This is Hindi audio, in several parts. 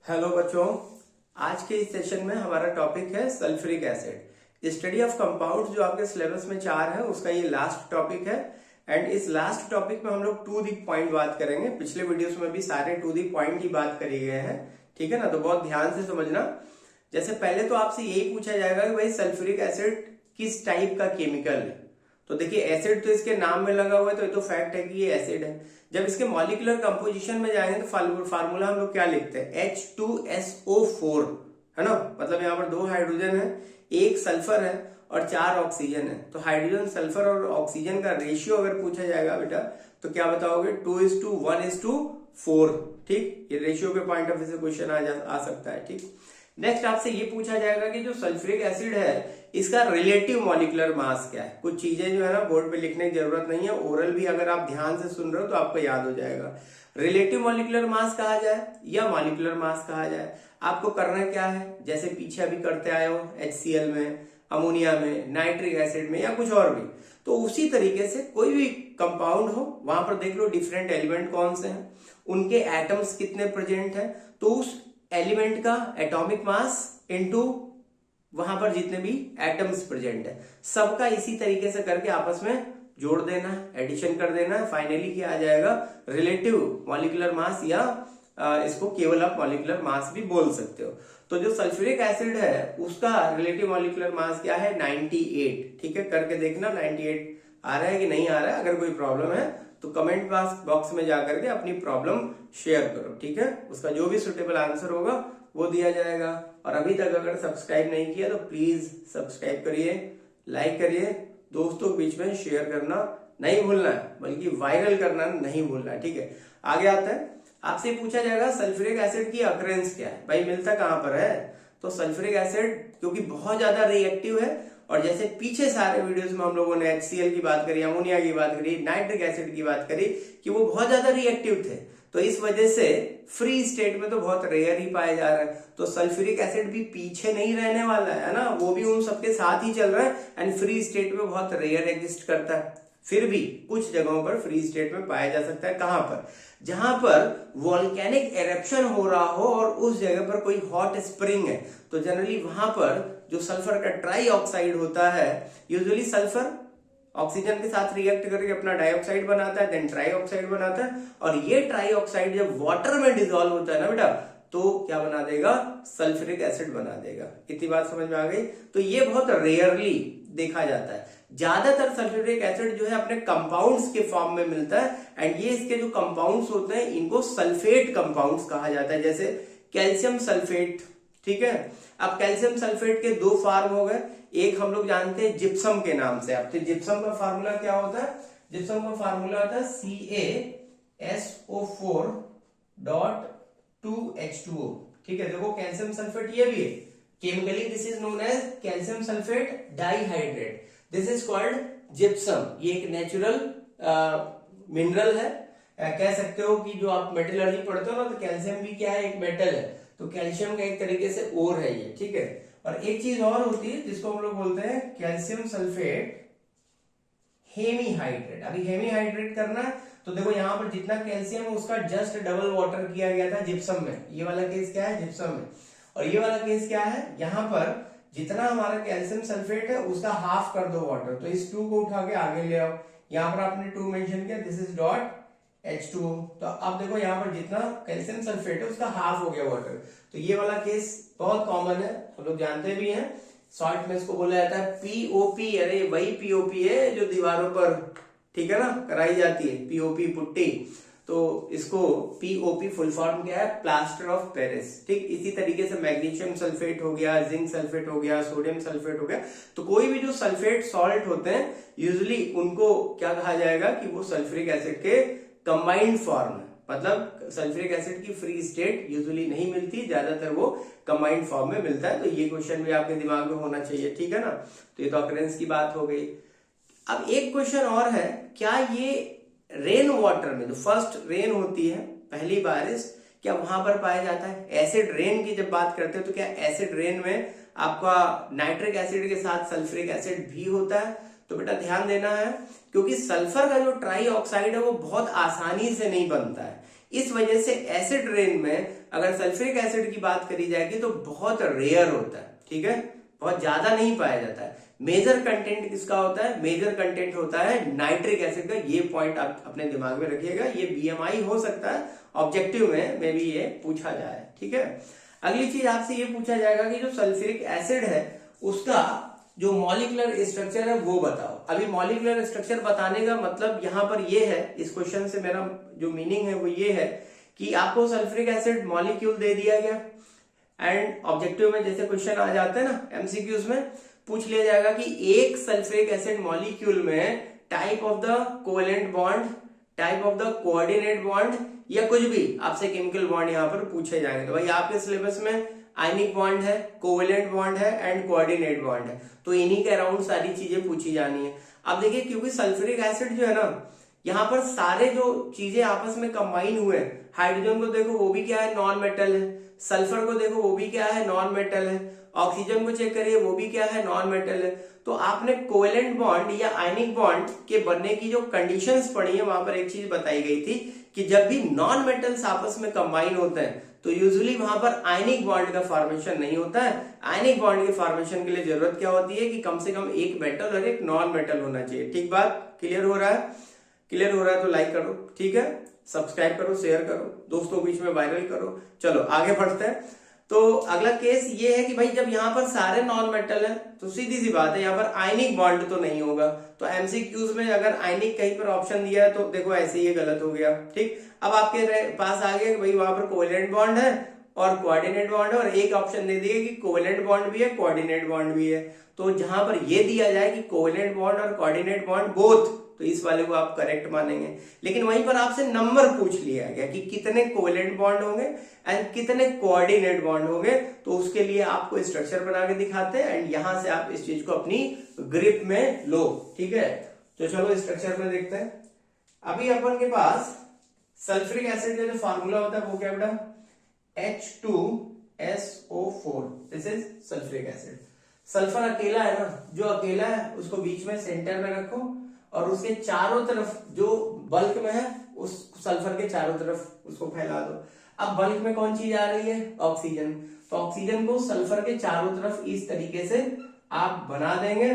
हेलो बच्चों, आज के इस सेशन में हमारा टॉपिक है sulphuric acid. Study of compounds जो आपके सिलेबस में 4 है उसका ये लास्ट टॉपिक है। एंड इस लास्ट टॉपिक में हम लोग टू दी पॉइंट बात करेंगे। पिछले वीडियोस में भी सारे टू दी पॉइंट की बात करी गए हैं, ठीक है ना। तो बहुत ध्यान से समझना। जैसे पहले तो आपसे यही पूछा जाएगा कि भाई सल्फ्यूरिक एसिड किस टाइप का केमिकल है। तो देखिए एसिड तो इसके नाम में लगा हुआ है, तो ये तो फैक्ट है कि ये एसिड है। जब इसके मॉलिक्यूलर कंपोजिशन में जाएंगे तो फार्मूला हम लोग क्या लिखते हैं, H2SO4, है ना। मतलब यहाँ पर 2 हाइड्रोजन है, 1 सल्फर है और 4 ऑक्सीजन है। तो हाइड्रोजन, सल्फर और ऑक्सीजन का रेशियो अगर पूछा जाएगा बेटा तो क्या बताओगे, 2:1:4। ठीक, ये रेशियो के पॉइंट ऑफ व्यू से क्वेश्चन आ सकता है। ठीक, नेक्स्ट आपसे ये पूछा जाएगा कि जो सल्फ्यूरिक एसिड है इसका रिलेटिव मॉलिक्यूलर मास क्या है। कुछ चीजें जो है ना बोर्ड पे लिखने की जरूरत नहीं है, ओरल भी अगर आप ध्यान से सुन रहे हो तो आपको याद हो जाएगा। रिलेटिव मॉलिक्यूलर मास कहा जाए या मॉलिक्यूलर मास कहा जाए, आपको करना क्या है, जैसे पीछे अभी करते आए हो HCl में, अमोनिया में, नाइट्रिक एसिड में या कुछ और भी, तो उसी तरीके से कोई भी कंपाउंड हो वहां पर देख लो डिफरेंट एलिमेंट कौन से हैं, उनके एटम्स कितने प्रेजेंट हैं, तो उस एलिमेंट का एटॉमिक मास इनटू वहां पर जितने भी एटम्स प्रेजेंट है सबका इसी तरीके से करके आपस में जोड़ देना है, एडिशन कर देना है। फाइनली क्या आ जाएगा, रिलेटिव मॉलिक्यूलर मास, या इसको केवल आप मॉलिक्यूलर मास भी बोल सकते हो। तो जो सल्फ्यूरिक एसिड है उसका रिलेटिव मॉलिक्यूलर मास क्या है, 98। ठीक है, करके देखना 98 आ रहा है कि नहीं आ रहा है। अगर कोई प्रॉब्लम है तो कमेंट बॉक्स में जाकर के अपनी प्रॉब्लम शेयर करो, ठीक है। उसका जो भी सुटेबल आंसर होगा वो दिया जाएगा। और अभी तक अगर सब्सक्राइब नहीं किया तो प्लीज सब्सक्राइब करिए, लाइक करिए, दोस्तों के बीच में शेयर करना नहीं भूलना है, बल्कि वायरल करना नहीं भूलना है, ठीक है। आगे आता है, आपसे पूछा जाएगा सल्फ्यूरिक एसिड की अकरेंस क्या है, भाई मिलता कहां पर है। तो सल्फ्यूरिक एसिड क्योंकि बहुत ज्यादा रिएक्टिव है, और जैसे पीछे सारे वीडियोस में हम लोगों ने HCl की बात करी, अमोनिया की बात करी, नाइट्रिक एसिड की बात करी कि वो बहुत ज्यादा रिएक्टिव थे, तो इस वजह से फ्री स्टेट में तो बहुत रेयर ही पाया जा रहा है। तो सल्फ्यूरिक एसिड भी पीछे नहीं रहने वाला है ना, वो भी उन सबके साथ ही चल रहा है एंड फ्री स्टेट में बहुत रेयर एग्जिस्ट करता है। फिर भी कुछ जगहों पर फ्री स्टेट में पाया जा सकता है। कहां पर, जहां पर वॉल्केनिक एरप्शन हो रहा हो और उस जगह पर कोई हॉट स्प्रिंग है, तो जनरली वहां पर जो सल्फर का ट्राई ऑक्साइड होता है, यूजुअली सल्फर ऑक्सीजन के साथ रिएक्ट करके अपना डाइऑक्साइड बनाता है, देन ट्राई ऑक्साइड बनाता है, और ये ट्राई ऑक्साइड जब वाटर में डिसॉल्व होता है ना बेटा, तो क्या बना देगा, सल्फ्यूरिक एसिड बना देगा। इतनी बात समझ में आ गई। तो ये बहुत रेयरली देखा जाता है। ज्यादातर सल्फ्यूरिक एसिड जो है अपने कंपाउंड्स के फॉर्म में मिलता है, एंड ये इसके जो कंपाउंड्स होते हैं इनको सल्फेट कंपाउंड्स कहा जाता है, जैसे कैल्शियम सल्फेट। ठीक है, अब कैल्शियम सल्फेट के 2 फॉर्म हो गए, एक हम लोग जानते हैं जिप्सम के नाम से। अब तो जिप्सम का फार्मूला क्या होता है, जिप्सम का फार्मूला होता है CaSO4.2H2O। ठीक है, देखो कैल्शियम सल्फेट ये भी है, chemically this is known as calcium sulphate dihydrate, this is called gypsum. ये एक नेचुरल मिनरल है। कह सकते हो कि जो आप मेटलर्जी पढ़ते हो ना, तो कैल्शियम भी क्या है, एक मेटल है, तो कैल्शियम का एक तरीके से ओर है ये। ठीक है, और एक चीज और होती है जिसको हम लोग बोलते हैं कैल्शियम सल्फेट हेमीहाइड्रेट। अभी हेमीहाइड्रेट करना है तो देखो यहाँ पर जितना कैल्शियम है उसका जस्ट डबल वाटर किया गया था जिप्सम में। ये वाला केस क्या है, जिप्सम में। और ये वाला केस क्या है, यहाँ पर जितना हमारा कैल्शियम सल्फेट है उसका हाफ कर दो वाटर। तो इस 2 को उठा के आगे ले आओ, यहाँ पर आपने 2 मेंशन किया, दिस इज डॉट H2O। तो अब देखो यहाँ पर जितना कैल्शियम सल्फेट है उसका हाफ हो गया वाटर। तो ये वाला केस बहुत कॉमन है, हम लोग जानते भी हैं। शॉर्ट में इसको बोला जाता है POP। अरे वही POP है जो दीवारों पर, ठीक है ना, कराई जाती है, POP पुट्टी। तो इसको POP फुल फॉर्म क्या है, प्लास्टर ऑफ पेरिस। ठीक, इसी तरीके से मैग्नीशियम सल्फेट हो गया, जिंक सल्फेट हो गया, सोडियम सल्फेट हो गया। तो कोई भी जो सल्फेट सॉल्ट होते हैं यूजुअली उनको क्या कहा जाएगा कि वो सल्फ्यूरिक एसिड के कंबाइंड फॉर्म है। मतलब सल्फ्यूरिक एसिड की फ्री स्टेट यूजुअली नहीं मिलती, ज्यादातर वो कंबाइंड फॉर्म में मिलता है। तो ये क्वेश्चन भी आपके दिमाग में होना चाहिए, ठीक है ना। तो ये तो अकरेंस की बात हो गई। अब एक क्वेश्चन और है, क्या ये रेन वाटर में जो फर्स्ट रेन होती है, पहली बारिश, क्या वहां पर पाया जाता है। एसिड रेन की जब बात करते हैं तो क्या एसिड रेन में आपका नाइट्रिक एसिड के साथ सल्फ्यूरिक एसिड भी होता है। तो बेटा ध्यान देना है, क्योंकि सल्फर का जो ट्राई ऑक्साइड है वो बहुत आसानी से नहीं बनता है, इस वजह से एसिड रेन में अगर सल्फ्यूरिक एसिड की बात करी जाएगी तो बहुत रेयर होता है, ठीक है, बहुत ज्यादा नहीं पाया जाता है। मेजर कंटेंट किसका होता है? मेजर कंटेंट होता है नाइट्रिक एसिड का। ये पॉइंट आप अपने दिमाग में रखिएगा, ये बीएमआई हो सकता है ऑब्जेक्टिव में भी ये पूछा जाए, ठीक है। अगली चीज आपसे ये पूछा जाएगा कि जो सल्फ्यूरिक एसिड है उसका जो मॉलिक्यूलर स्ट्रक्चर है वो बताओ। अभी मॉलिक्यूलर स्ट्रक्चर बताने का मतलब यहाँ पर ये है, इस क्वेश्चन से मेरा जो मीनिंग है वो ये है कि आपको सल्फ्यूरिक एसिड मॉलिक्यूल दे दिया गया एंड ऑब्जेक्टिव में जैसे क्वेश्चन आ जाते हैं ना, एमसीक्यूज में पूछ लिया जाएगा कि एक सल्फ्यूरिक एसिड मॉलिक्यूल में type of the covalent bond, type of the coordinate bond या कुछ भी आपसे केमिकल बॉन्ड यहाँ पर पूछे जाएंगे। तो भाई आपके सिलेबस में आयनिक बॉन्ड है, कोवेलेंट बॉन्ड है एंड कोऑर्डिनेट बॉन्ड है, तो इन्हीं के अराउंड सारी चीजें पूछी जानी है। अब देखिए क्योंकि सल्फ्यूरिक एसिड जो है ना, यहाँ पर सारे जो चीजें आपस में कंबाइन हुए, हाइड्रोजन को देखो वो भी क्या है, नॉन मेटल है, सल्फर को देखो वो भी क्या है, नॉन मेटल है, ऑक्सीजन को चेक करिए वो भी क्या है, नॉन मेटल है। तो आपने कोवेलेंट बॉन्ड या आयनिक बॉन्ड के बनने की जो कंडीशंस पढ़ी है वहां पर एक चीज बताई गई थी कि जब भी नॉन मेटल्स आपस में कंबाइन होते हैं तो यूजुअली वहां पर आयनिक बॉन्ड का फॉर्मेशन नहीं होता है। आयनिक बॉन्ड के फॉर्मेशन के लिए जरूरत क्या होती है कि कम से कम एक मेटल और एक नॉन मेटल होना चाहिए। ठीक बात क्लियर हो रहा है? क्लियर हो रहा है तो लाइक करो, ठीक है, सब्सक्राइब करो, शेयर करो, दोस्तों के बीच में वायरल करो। चलो आगे बढ़ते हैं। तो अगला केस ये है कि भाई जब यहाँ पर सारे नॉन मेटल है तो सीधी सी बात है यहाँ पर आयनिक बॉन्ड तो नहीं होगा। तो एमसीक्यूज में अगर आयनिक कहीं पर ऑप्शन दिया है तो देखो ऐसे ही गलत हो गया। ठीक, अब आपके पास आ गया कि भाई वहां पर कोवेलेंट बॉन्ड है और कोऑर्डिनेट बॉन्ड है, और एक ऑप्शन दे दिया कि कोवेलेंट बॉन्ड भी है, कोऑर्डिनेट बॉन्ड भी है। तो जहां पर ये दिया जाए कि कोवेलेंट बॉन्ड और कोऑर्डिनेट बॉन्ड बोथ, तो इस वाले को आप करेक्ट मानेंगे। लेकिन वहीं पर आपसे नंबर पूछ लिया गया कि कितने कोवेलेंट बॉन्ड होंगे एंड कितने कोऑर्डिनेट बॉन्ड होंगे, तो उसके लिए आपको स्ट्रक्चर बना के दिखाते हैं एंड यहां से आप इस चीज को अपनी ग्रिप में लो। ठीक है, तो चलो स्ट्रक्चर में देखते हैं। अभी अपन के पास सल्फ्यूरिक एसिड का जो फार्मूला होता है वो क्या बेटा, H2SO4, this is sulphuric acid. Sulphur अकेला है ना, जो अकेला है उसको बीच में सेंटर में रखो और उसके चारों तरफ जो बल्क में है उस सल्फर के चारों तरफ उसको फैला दो। अब बल्क में कौन चीज आ रही है, ऑक्सीजन। तो ऑक्सीजन को सल्फर के चारों तरफ इस तरीके से आप बना देंगे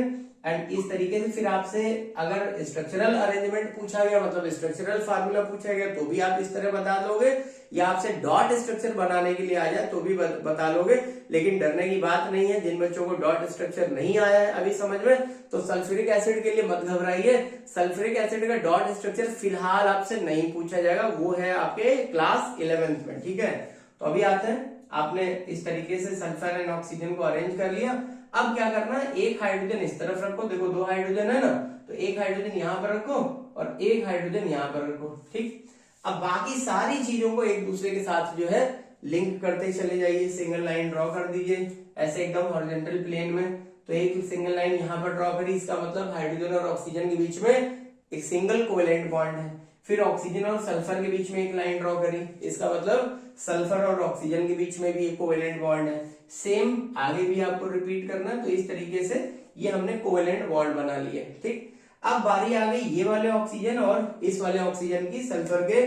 एंड इस तरीके से फिर आपसे अगर स्ट्रक्चरल अरेंजमेंट पूछा गया, मतलब स्ट्रक्चरल फार्मूला पूछा गया तो भी आप इस तरह बता लोगे, या आपसे डॉट स्ट्रक्चर बनाने के लिए आ जाए तो भी बता लोगे। लेकिन डरने की बात नहीं है, जिन बच्चों को डॉट स्ट्रक्चर नहीं आया है अभी समझ में, तो सल्फ्यूरिक एसिड के लिए मत घबराइए। सल्फ्यूरिक एसिड का डॉट स्ट्रक्चर फिलहाल आपसे नहीं पूछा जाएगा, वो है आपके क्लास 11th में। ठीक है, तो अभी आते हैं, आपने इस तरीके से सल्फर एंड ऑक्सीजन को अरेंज कर लिया। अब क्या करना है, एक हाइड्रोजन इस तरफ रखो, देखो दो हाइड्रोजन है ना, तो एक हाइड्रोजन यहां पर रखो और एक हाइड्रोजन यहां पर रखो। ठीक, अब बाकी सारी चीजों को एक दूसरे के साथ जो है लिंक करते चले जाइए। सिंगल लाइन ड्रॉ कर दीजिए ऐसे एकदम हॉरिजॉन्टल प्लेन में। तो एक सिंगल लाइन यहां पर ड्रॉ करी, इसका मतलब हाइड्रोजन और ऑक्सीजन के बीच में एक सिंगल कोवेलेंट बॉन्ड है। फिर ऑक्सीजन और सल्फर के बीच में एक लाइन ड्रॉ करी, इसका मतलब सल्फर और ऑक्सीजन के बीच में भी एक कोवेलेंट बॉन्ड है। सेम आगे भी आपको रिपीट करना है। तो इस तरीके से ये हमने कोवेलेंट बॉन्ड बना लिए। ठीक, अब बारी आ गई ये वाले ऑक्सीजन और इस वाले ऑक्सीजन की सल्फर के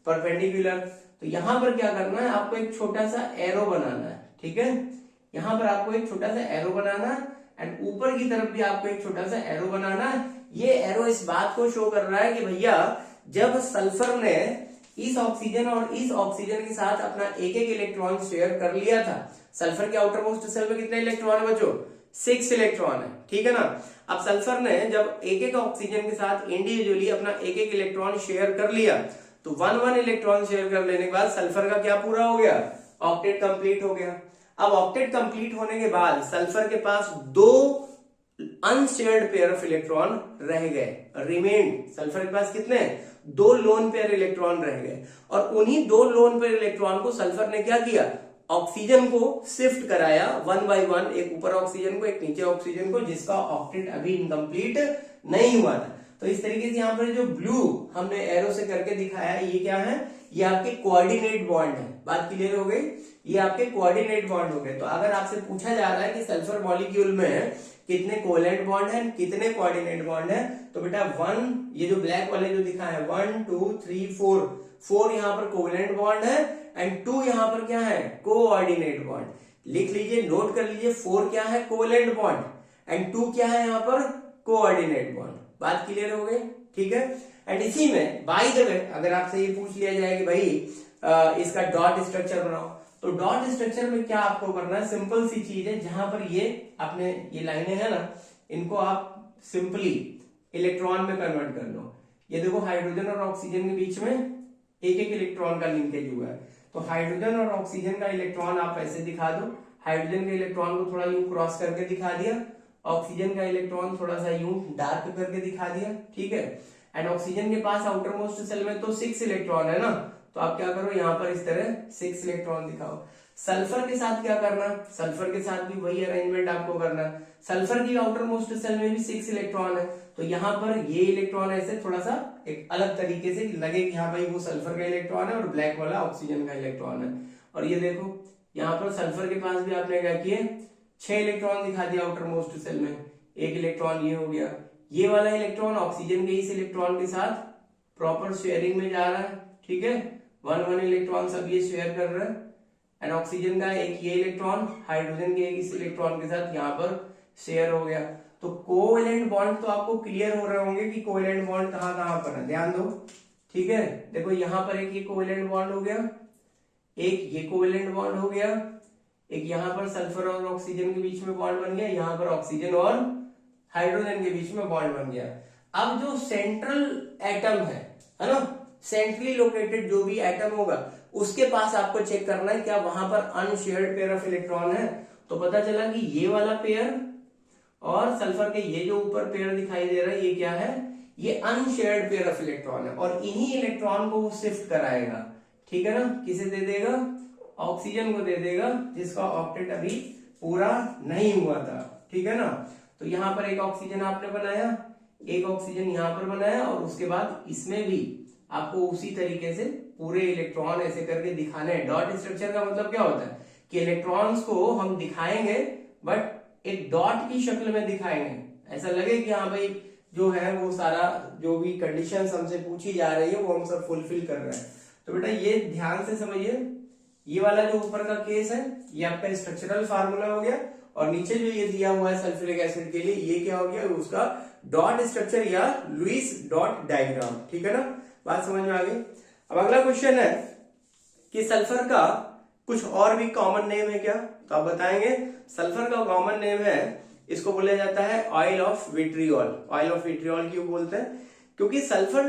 परपेंडिकुलर। तो यहां पर क्या करना है, आपको एक छोटा सा एरो बनाना है। ठीक है, यहां पर आपको एक छोटा सा एरो बनाना है एंड ऊपर की तरफ भी आपको एक छोटा सा एरो बनाना है। ये एरो इस बात को शो कर रहा है कि भैया जब सल्फर ने इस ऑक्सीजन और इस ऑक्सीजन के साथ अपना एक एक इलेक्ट्रॉन शेयर कर लिया था, सल्फर के आउटर मोस्ट शेल में कितने इलेक्ट्रॉन है बच्चों, 6 इलेक्ट्रॉन है। ठीक है ना, अब सल्फर ने जब एक एक ऑक्सीजन के साथ इंडिविजुअली अपना एक एक इलेक्ट्रॉन शेयर कर लिया, तो 1 इलेक्ट्रॉन शेयर कर लेने के बाद सल्फर का क्या पूरा हो गया, ऑक्टेट कंप्लीट हो गया। अब ऑक्टेट कंप्लीट होने के बाद सल्फर के पास 2 अनशेयर्ड पेयर ऑफ इलेक्ट्रॉन रह गए, रिमेन्ड। सल्फर के पास कितने, 2 लोन पेयर इलेक्ट्रॉन रह गए और उन्हीं 2 लोन पेयर इलेक्ट्रॉन को सल्फर ने क्या किया, ऑक्सीजन को शिफ्ट कराया 1 by 1, एक ऊपर ऑक्सीजन को एक नीचे ऑक्सीजन को, जिसका ऑक्टेट अभी इनकम्प्लीट नहीं हुआ था। तो इस तरीके से यहाँ पर जो ब्लू हमने एरो से करके दिखाया ये क्या है, ये आपके कोऑर्डिनेट बॉन्ड है। बात क्लियर हो गई, ये आपके कोऑर्डिनेट बॉन्ड हो गए। तो अगर आपसे पूछा जा रहा है कि सल्फर मॉलिक्यूल में कितने कोवेलेंट बॉन्ड है, कितने कोऑर्डिनेट बॉन्ड है, तो बेटा 1, ये जो ब्लैक वाले जो दिखा है 1 2 3 4 यहाँ पर कोवेलेंट बॉन्ड है एंड 2 यहाँ पर क्या है, कोऑर्डिनेट बॉन्ड। लिख लीजिए, नोट कर लीजिए, 4 क्या है, कोवेलेंट बॉन्ड एंड 2 क्या है यहाँ पर, कोऑर्डिनेट बॉन्ड। बात क्लियर हो गई, ठीक है। एंड इसी में बाय द वे अगर आपसे ये पूछ लिया जाए कि भाई इसका डॉट स्ट्रक्चर बनाओ, तो डॉट स्ट्रक्चर में क्या आपको करना है, सिंपल सी चीज है, जहां पर ये आपने ये लाइनें है ना, इनको आप सिंपली इलेक्ट्रॉन में कन्वर्ट कर लो। ये देखो हाइड्रोजन और ऑक्सीजन के बीच में एक एक इलेक्ट्रॉन का लिंकेज हुआ है, तो हाइड्रोजन और ऑक्सीजन का इलेक्ट्रॉन आप ऐसे दिखा दो, हाइड्रोजन के इलेक्ट्रॉन को थोड़ा यूं क्रॉस करके दिखा दिया, ऑक्सीजन का इलेक्ट्रॉन थोड़ा सा यूं डार्क करके दिखा दिया, ठीक है। एंड ऑक्सीजन के पास आउटर मोस्ट सेल में तो 6 इलेक्ट्रॉन है ना, तो आप क्या करो यहाँ पर इस तरह 6 इलेक्ट्रॉन दिखाओ। सल्फर के साथ क्या करना, सल्फर के साथ भी वही अरेंजमेंट आपको करना। सल्फर की आउटर मोस्ट सेल में भी 6 इलेक्ट्रॉन है, तो यहाँ पर ये इलेक्ट्रॉन ऐसे थोड़ा सा एक अलग तरीके से लगे कि हाँ भाई वो सल्फर का इलेक्ट्रॉन है और ब्लैक वाला ऑक्सीजन का इलेक्ट्रॉन है। और ये देखो यहाँ पर सल्फर के पास भी आपने क्या किए, 6 इलेक्ट्रॉन दिखा दिया आउटर मोस्ट सेल में, एक इलेक्ट्रॉन ये हो गया। ये वाला इलेक्ट्रॉन ऑक्सीजन के इस इलेक्ट्रॉन के साथ प्रॉपर शेयरिंग में जा रहा है, ठीक है, 1 इलेक्ट्रॉन सब ये शेयर कर रहा है। एंड ऑक्सीजन का एक ये इलेक्ट्रॉन हाइड्रोजन के एक इस इलेक्ट्रॉन के साथ यहाँ पर शेयर हो गया। तो कोवेलेंट बॉन्ड तो आपको क्लियर हो रहे होंगे कि कोवेलेंट बॉन्ड कहाँ कहाँ पर है, ध्यान दो, ठीक है। देखो यहाँ पर एक ये कोवेलेंट बॉन्ड हो गया, एक ये कोवेलेंट बॉन्ड हो गया, एक यहाँ पर सल्फर और ऑक्सीजन के बीच में बॉन्ड बन गया, यहाँ पर ऑक्सीजन और हाइड्रोजन के बीच में बॉन्ड बन गया। अब जो सेंट्रल एटम है ना, सेंट्रली लोकेटेड जो भी एटम होगा उसके पास आपको चेक करना है क्या वहां पर अनशेयर्ड पेयर ऑफ इलेक्ट्रॉन है। तो पता चला कि ये वाला पेयर और सल्फर के ये जो ऊपर पेयर दिखाई दे रहा है ये क्या है, ये अनशेयर्ड पेयर ऑफ इलेक्ट्रॉन है, और इन्हीं इलेक्ट्रॉन को वो शिफ्ट कराएगा, ठीक है ना। किसे दे देगा, ऑक्सीजन को दे देगा, जिसका ऑक्टेट अभी पूरा नहीं हुआ था, ठीक है ना। तो यहाँ पर एक ऑक्सीजन आपने बनाया, एक ऑक्सीजन यहाँ पर बनाया, और उसके बाद इसमें भी आपको उसी तरीके से पूरे इलेक्ट्रॉन ऐसे करके दिखाने हैं। डॉट स्ट्रक्चर का मतलब क्या होता है कि इलेक्ट्रॉन्स को हम दिखाएंगे बट एक डॉट की शक्ल में दिखाएंगे, ऐसा लगे कि हाँ भाई जो है वो सारा जो भी कंडीशंस हमसे पूछी जा रही है वो हम सब फुलफिल कर रहे हैं। तो बेटा ये ध्यान से समझिए, ये वाला जो ऊपर का केस है ये आपका स्ट्रक्चरल फार्मूला हो गया, और नीचे जो ये दिया हुआ है सल्फ्यूरिक एसिड के लिए ये क्या हो गया, उसका डॉट स्ट्रक्चर या लुईस डॉट डायग्राम, ठीक है ना। बात समझ में आ गई। अब अगला क्वेश्चन है कि सल्फर का कुछ और भी कॉमन नेम है क्या, तो आप बताएंगे। सल्फर का कॉमन नेम है, इसको बोला जाता है oil of vitriol. Oil of vitriol क्यों बोलते हैं, क्योंकि सल्फर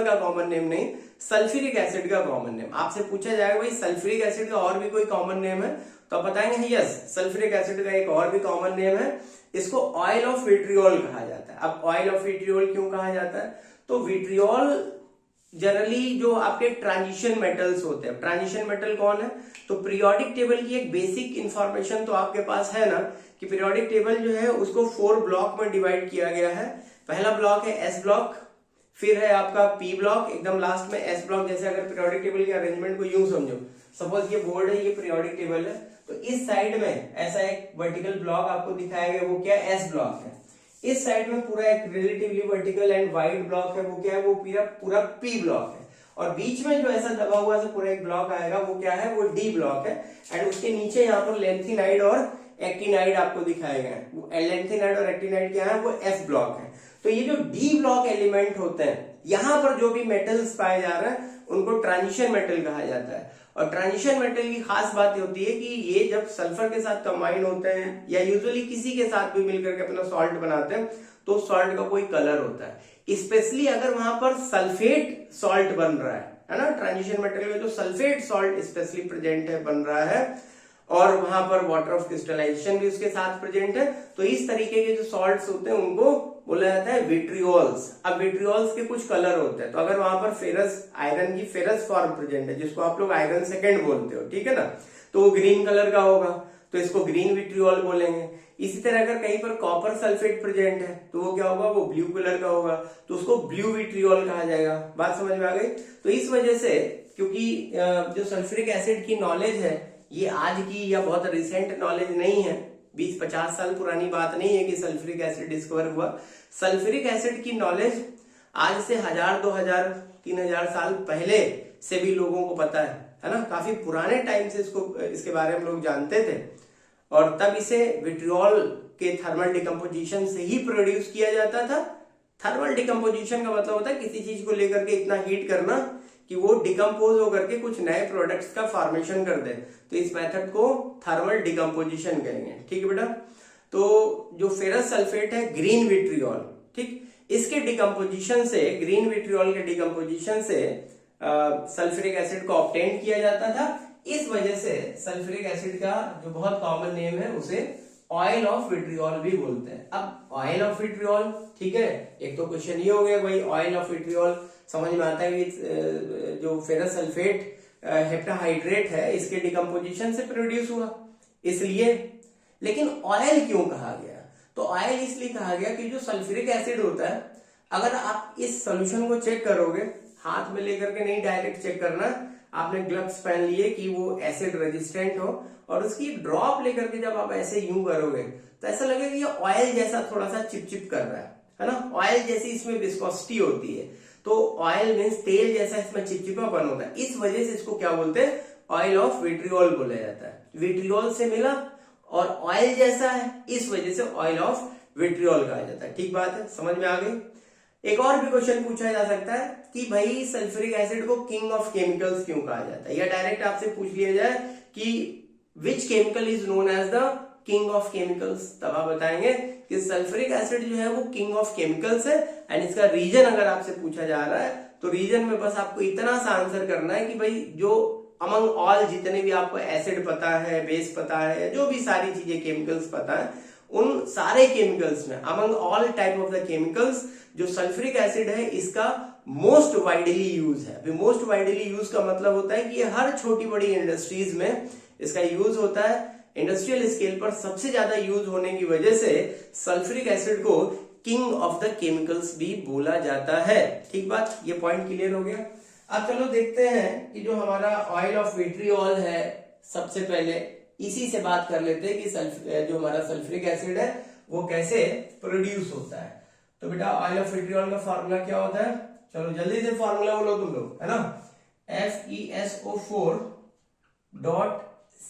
का कॉमन नेम नहीं, सल्फ्यूरिक एसिड का कॉमन नेम। आपसे पूछा जाएगा भाई सल्फ्यूरिक एसिड का और भी कोई कॉमन नेम है, तो आप बताएंगे यस सल्फ्यूरिक एसिड का एक और भी कॉमन नेम है, इसको ऑयल ऑफ विट्रियोल कहा जाता है। अब ऑयल ऑफ विट्रियोल क्यों कहा जाता है, तो विट्रियोल जनरली जो आपके ट्रांजिशन मेटल्स होते हैं, ट्रांजिशन मेटल कौन है, तो पीरियोडिक टेबल की एक बेसिक इंफॉर्मेशन तो आपके पास है ना, कि पीरियोडिक टेबल जो है उसको 4 ब्लॉक में डिवाइड किया गया है। पहला ब्लॉक है एस ब्लॉक, फिर है आपका पी ब्लॉक, एकदम लास्ट में एस ब्लॉक। जैसे अगर पीरियोडिक टेबल के अरेंजमेंट को यूं समझो, सपोज ये बोर्ड है, ये पीरियोडिक टेबल है, तो इस साइड में ऐसा एक वर्टिकल ब्लॉक आपको दिखाया गया, वो क्या एस ब्लॉक है। इस साइड में पूरा एक relatively vertical and wide block है, वो क्या है, वो पूरा पी ब्लॉक है। और बीच में जो ऐसा दबा हुआ से पूरा एक ब्लॉक आएगा वो क्या है, वो डी ब्लॉक है। एंड उसके नीचे यहाँ पर लेंथिनाइड और एक्टिनाइड आपको दिखाए गए। लेंथिनाइड और एक्टिनाइड क्या है, वो एफ ब्लॉक है। तो ये जो डी ब्लॉक एलिमेंट होते हैं, यहाँ पर जो भी मेटल्स पाए जा रहे हैं उनको ट्रांजिशन मेटल कहा जाता है। और ट्रांजिशन मेटल की खास बात होती है कि ये जब सल्फर के साथ कंबाइन होते हैं या यूजुअली किसी के साथ भी मिलकर के अपना सॉल्ट बनाते हैं, तो सॉल्ट का कोई कलर होता है। स्पेशली अगर वहां पर सल्फेट सॉल्ट बन रहा है ना, ट्रांजिशन मेटल में तो सल्फेट सॉल्ट स्पेशली प्रेजेंट है, बन रहा है, और वहां पर वाटर ऑफ क्रिस्टलाइजेशन भी उसके साथ प्रेजेंट है, तो इस तरीके के जो सॉल्ट्स होते हैं उनको बोला जाता है विट्रियोल्स। अब विट्रियोल्स के कुछ कलर होते हैं, तो अगर वहां पर फेरस आयरन की फेरस फॉर्म प्रेजेंट है, जिसको आप लोग आयरन सेकेंड बोलते हो, ठीक है ना, तो वो ग्रीन कलर का होगा, तो इसको ग्रीन विट्रियोल बोलेंगे। इसी तरह अगर कहीं पर कॉपर सल्फेट प्रेजेंट है तो वो क्या होगा, वो ब्लू कलर का होगा, तो उसको ब्लू विट्रियोल कहा जाएगा। बात समझ में आ गई। तो इस वजह से, क्योंकि जो सल्फ्यूरिक एसिड की नॉलेज है ये आज की या बहुत रिसेंट नॉलेज नहीं है, 20-50 साल पुरानी बात नहीं है कि सल्फ्यूरिक एसिड डिस्कवर हुआ। सल्फ्यूरिक एसिड की नॉलेज आज से 1000, 2000, 3000 साल पहले सभी लोगों को पता है ना, काफी पुराने टाइम से इसके बारे में लोग जानते थे। और तब इसे विट्रियोल के थर्मल डिकम्पोजिशन से ही प्रोड्यूस किया जाता था। थर्मल डिकम्पोजिशन का मतलब होता है किसी चीज को लेकर के इतना हीट करना कि वो डिकम्पोज होकर के कुछ नए प्रोडक्ट्स का फॉर्मेशन कर दे, तो इस मेथड को थर्मल डिकम्पोजिशन कहेंगे। ठीक है बेटा। तो जो फेरस सल्फेट है ग्रीन विट्रियोल, ठीक, इसके डिकम्पोजिशन से, ग्रीन विट्रियोल के डिकम्पोजिशन से सल्फ्यूरिक एसिड को ऑब्टेन किया जाता था। इस वजह से सल्फ्यूरिक एसिड का जो बहुत कॉमन नेम है उसे ऑयल ऑफ विट्रियोल भी बोलते हैं। अब ऑयल ऑफ विट्रियोल, ठीक है, एक तो क्वेश्चन ये हो गया भाई ऑयल ऑफ विट्रियोल समझ में आता है कि जो फेरस सल्फेट हेप्टाहाइड्रेट है इसके डिकम्पोजिशन से प्रोड्यूस हुआ इसलिए। लेकिन ऑयल क्यों कहा गया? तो ऑयल इसलिए कहा गया कि जो सल्फ्यूरिक एसिड होता है, अगर आप इस सोल्यूशन को चेक करोगे, हाथ में लेकर के नहीं डायरेक्ट चेक करना, आपने ग्लव्स पहन लिए कि वो एसिड रेजिस्टेंट हो, और उसकी ड्रॉप लेकर के जब आप ऐसे यूं करोगे तो ऐसा लगेगा कि ये ऑयल जैसा थोड़ा सा चिपचिप कर रहा है ना, ऑयल जैसी इसमें विस्कोसिटी होती है। तो ऑयल मीन्स तेल जैसा इसमें चिपचिपापन होता है, इस वजह से इसको क्या बोलते हैं? ऑयल ऑफ विट्रियोल बोला जाता है। विट्रियोल से मिला और ऑयल जैसा है, इस वजह से ऑयल ऑफ विट्रियोल कहा जाता है। ठीक बात है, समझ में आ गई। एक और भी क्वेश्चन पूछा जा सकता है कि भाई सल्फ्यूरिक एसिड को किंग ऑफ केमिकल्स क्यों कहा जाता है, या डायरेक्ट आपसे पूछ लिया जाए कि which chemical is known as the king of chemicals, तब आप बताएंगे कि सल्फ्यूरिक एसिड जो है वो किंग ऑफ केमिकल्स है। एंड इसका रीजन अगर आपसे पूछा जा रहा है तो रीजन में बस आपको इतना सा आंसर करना है कि भाई जो अमंग ऑल जितने भी आपको एसिड पता है, बेस पता है, जो भी सारी चीजें केमिकल्स पता है, उन सारे केमिकल्स में among all type of the chemicals जो सल्फ्यूरिक एसिड है इसका मोस्ट वाइडली यूज है। मोस्ट वाइडली यूज का मतलब होता है कि ये हर छोटी बड़ी इंडस्ट्रीज में इसका यूज होता है। इंडस्ट्रियल स्केल पर सबसे ज्यादा यूज होने की वजह से सल्फ्यूरिक एसिड को किंग ऑफ द केमिकल्स भी बोला जाता है। ठीक बात, ये पॉइंट क्लियर हो गया। अब चलो देखते हैं कि जो हमारा ऑयल ऑफ विट्रियोल है, सबसे पहले इसी से बात कर लेते हैं कि जो हमारा सल्फ्यूरिक एसिड है वो कैसे प्रोड्यूस होता है। तो बेटा ऑयल ऑफ विट्रियोल का फार्मूला क्या होता है? चलो जल्दी से फार्मूला बोलो तुम लोग, है ना। FeSO4 डॉट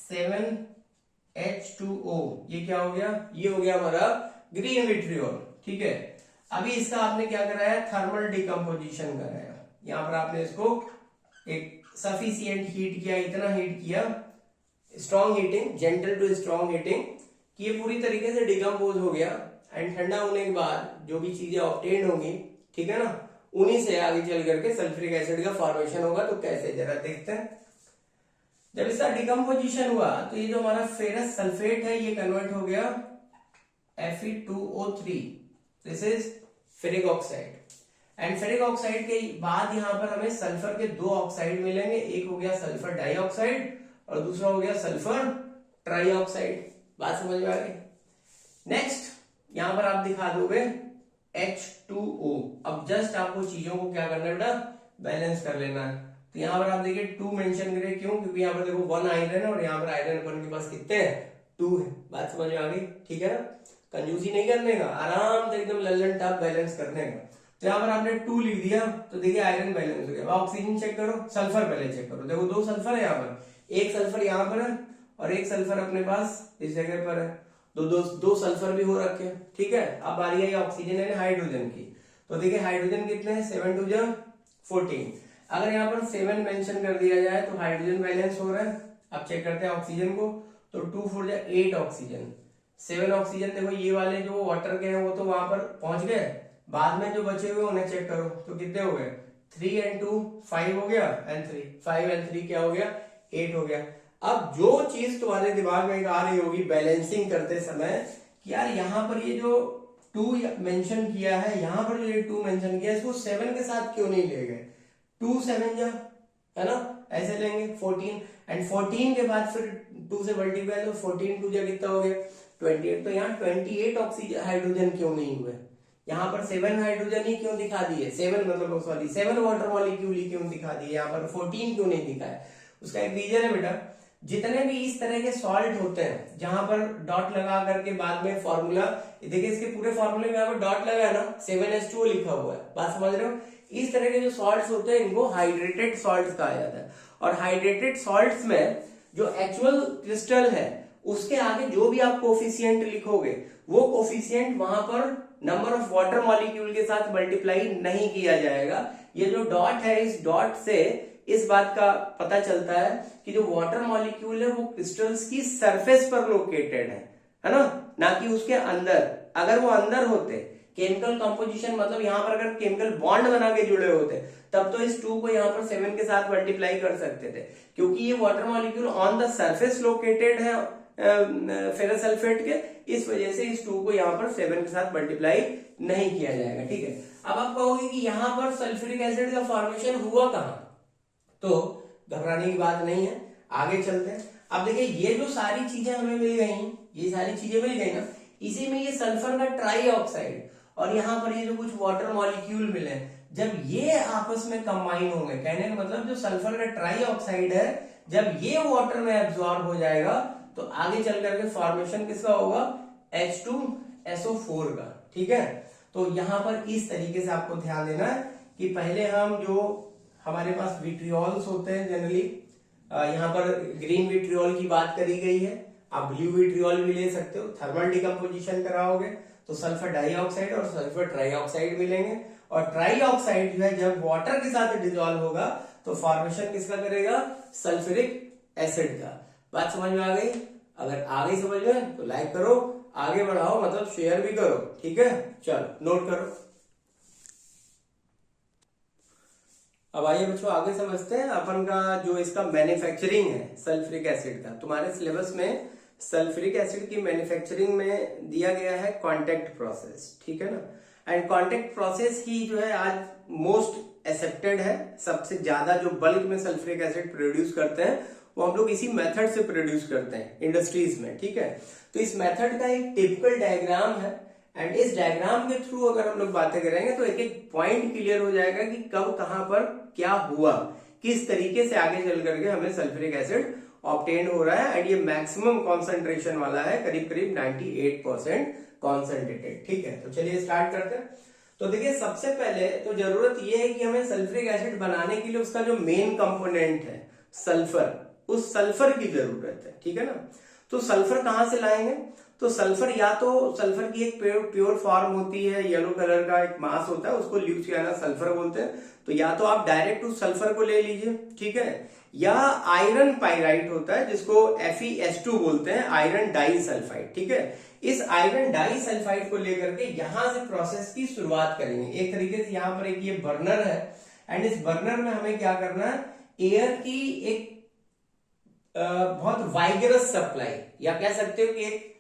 7H2O, ये क्या हो गया? ये हो गया हमारा ग्रीन विट्रियोल। ठीक है, अभी इसका आपने क्या कराया? थर्मल डिकम्पोजिशन कराया। यहां पर आपने इसको एक सफिशिएंट हीट किया, इतना हीट किया, strong heating, gentle to strong heating, कि ये पूरी तरीके से डिकम्पोज हो गया। एंड ठंडा होने के बाद जो भी चीजें ऑब्टेन होंगी, ठीक है ना, उन्हीं से आगे चल करके सल्फ्यूरिक एसिड का फॉर्मेशन होगा। तो कैसे, जरा देखते हैं। जब इसका डिकम्पोजिशन हुआ तो ये जो हमारा फेरस सल्फेट है ये कन्वर्ट हो गया Fe2O3, this is ferric oxide. And ferric oxide के बाद यहां पर हमें सल्फर के दो ऑक्साइड मिलेंगे, एक हो गया सल्फर डाइऑक्साइड और दूसरा हो गया सल्फर ट्राइऑक्साइड। बात समझ में आ गई। नेक्स्ट यहां पर आप दिखा दोगे H2O। अब जस्ट आपको चीजों को क्या करना है बेटा? बैलेंस कर लेना है। तो यहां पर आप देखिए 2 मेंशन करें, क्यों? क्योंकि यहाँ पर देखो 1 आयरन है और यहाँ पर आयरन अपन के पास कितने हैं? 2 है। बात समझ में आ गई? ठीक है ना, कंजूसी नहीं करने का, आराम से एकदम लल्लन टॉप बैलेंस करने का। तो यहाँ पर आपने 2 लिख दिया तो देखिए आयरन बैलेंस हो गया। ऑक्सीजन चेक करो, सल्फर पहले चेक करो। देखो 2 सल्फर है यहाँ पर, एक सल्फर यहाँ पर है और एक सल्फर अपने पास इस जगह पर है। दो सल्फर भी हो रखे हैं। ठीक है, अब बारी आई ऑक्सीजन यानी हाइड्रोजन की। तो देखिए हाइड्रोजन कितने हैं? 7 2 14। अगर यहाँ पर 7 मेंशन कर दिया जाए तो हाइड्रोजन बैलेंस हो रहा है। अब चेक करते हैं ऑक्सीजन को, तो 2 4 8 ऑक्सीजन, 7 ऑक्सीजन। देखो ये वाले जो वाटर के हैं वो तो वहां पर पहुंच गए, बाद में जो बचे हुए उन्हें चेक करो तो कितने हो गए? 3 and 2 5 हो गया, एंड 3 5 and 3 क्या हो गया? 8 हो गया। अब जो चीज तुम्हारे दिमाग में आ रही होगी बैलेंसिंग करते समय कि यार यहाँ पर ये जो 2 मेंशन किया है, यहाँ पर जो ये 2 मेंशन किया है इसको 7 के साथ क्यों नहीं ले गए? 2 7 जा, है ना, ऐसे लेंगे 14, एंड 14 के बाद फिर 2 से मल्टीप्लाई, तो 14 2 जा कितना हो गया? 28। तो यहाँ 28 ऑक्सीजन हाइड्रोजन क्यों नहीं हुए? यहाँ पर 7 हाइड्रोजन ही क्यों दिखा दिए? 7 मतलब सॉरी 7 वाटर मॉलिक्यूल ही क्यों दिखा दिए? यहाँ पर 14 क्यों नहीं दिखाया? उसका एक रीजन है बेटा, जितने भी इस तरह के सॉल्ट होते हैं जहां पर डॉट लगा करके बाद में फॉर्मूला, देखिए इसके पूरे फॉर्मूले में यहाँ पर डॉट लगा है ना, 7H2O लिखा हुआ है। बात समझ रहे हो? इस तरह के जो सॉल्ट्स होते हैं इनको हाइड्रेटेड सॉल्ट्स कहा जाता है। और हाइड्रेटेड सॉल्ट्स में जो एक्चुअल क्रिस्टल है उसके आगे जो भी आप कोफिशिएंट लिखोगे वो कोफिशिएंट वहां पर नंबर ऑफ वाटर मॉलिक्यूल के साथ मल्टीप्लाई नहीं किया जाएगा। ये जो डॉट है, इस डॉट से इस बात का पता चलता है कि जो वाटर मॉलिक्यूल है वो क्रिस्टल्स की सरफेस पर लोकेटेड है ना कि उसके अंदर। अगर वो अंदर होते, केमिकल कंपोजिशन मतलब यहाँ पर अगर केमिकल बॉन्ड बना के जुड़े होते, तब तो इस 2 को यहाँ पर 7 के साथ मल्टीप्लाई कर सकते थे। क्योंकि ये water molecule on the surface located है फेरस सल्फेट के, इस वजह से इस 2 को यहाँ पर 7 के साथ मल्टीप्लाई नहीं किया जाएगा। ठीक है, अब आप कहोगे कि यहाँ पर सल्फ्यूरिक एसिड का फॉर्मेशन हुआ कहाँ, तो घबराने की बात नहीं है, आगे चलते हैं। अब देखिए ये जो सारी चीजें हमें मिल गई, ये सारी चीजें मिल गई ना, इसी में ये सल्फर का ट्राई ऑक्साइड और यहाँ पर ये जो कुछ वाटर मॉलिक्यूल मिले, जब ये आपस में कंबाइन होंगे, कहने का मतलब जो सल्फर का ट्राई ऑक्साइड है जब ये वाटर में एब्जॉर्ब हो जाएगा तो आगे चल करके फॉर्मेशन किसका होगा, H2SO4 का। ठीक है, तो यहाँ पर इस तरीके से आपको ध्यान देना है कि पहले हम जो हमारे पास विट्रियोल्स होते हैं जनरली, यहाँ पर ग्रीन विट्रियोल की बात करी गई है, आप ब्लू विट्रियोल भी ले सकते हो। थर्मल डिकम्पोजिशन कराओगे तो सल्फर डाइऑक्साइड और सल्फर ट्राइऑक्साइड मिलेंगे, और ट्राइऑक्साइड जो है जब वाटर के साथ डिसॉल्व होगा तो फॉर्मेशन किसका करेगा, सल्फ्यूरिक एसिड का। बात समझ में आ गई? अगर आ गई समझ में तो लाइक करो, आगे बढ़ाओ मतलब शेयर भी करो। ठीक है, चलो नोट करो। अब आइए बच्चों आगे समझते हैं अपन का जो इसका मैन्युफैक्चरिंग है सल्फ्यूरिक एसिड का। तुम्हारे सिलेबस में सल्फ्यूरिक एसिड की मैन्युफैक्चरिंग में दिया गया है कांटेक्ट प्रोसेस। ठीक है ना, एंड कांटेक्ट प्रोसेस ही जो है आज मोस्ट एक्सेप्टेड है। सबसे ज्यादा जो बल्क में सल्फ्यूरिक एसिड प्रोड्यूस करते हैं वो हम लोग इसी मेथड से प्रोड्यूस करते हैं इंडस्ट्रीज में। ठीक है, तो इस मेथड का एक टिपिकल डायग्राम है, एंड इस डायग्राम के थ्रू अगर हम लोग बातें करेंगे तो एक एक पॉइंट क्लियर हो जाएगा कि कब कहां पर क्या हुआ, किस तरीके से आगे चल करके हमें सल्फ्यूरिक एसिड ऑब्टेन हो रहा है। एंड ये मैक्सिमम कॉन्सेंट्रेशन वाला है, करीब करीब 98% कॉन्सेंट्रेटेड। ठीक है, तो चलिए स्टार्ट करते हैं। तो देखिए सबसे पहले तो जरूरत ये है कि हमें सल्फ्यूरिक एसिड बनाने के लिए उसका जो मेन कंपोनेंट है सल्फर, उस सल्फर की जरूरत है। ठीक है ना, तो सल्फर कहां से लाएंगे, तो सल्फर या तो सल्फर की एक प्योर फॉर्म होती है, येलो कलर का एक मास होता है, उसको ल्यूसियाना सल्फर बोलते हैं। तो या तो आप डायरेक्ट उस सल्फर को ले लीजिए, ठीक है, या आयरन पाइराइट होता है जिसको FeS2 बोलते हैं, आयरन डाई सल्फाइड। ठीक है, इस आयरन डाई सल्फाइड को लेकर के यहां से प्रोसेस की शुरुआत करेंगे। एक तरीके से यहाँ पर एक ये बर्नर है, एंड इस बर्नर में हमें क्या करना है, एयर की एक बहुत वाइगरस सप्लाई, या कह सकते हो कि एक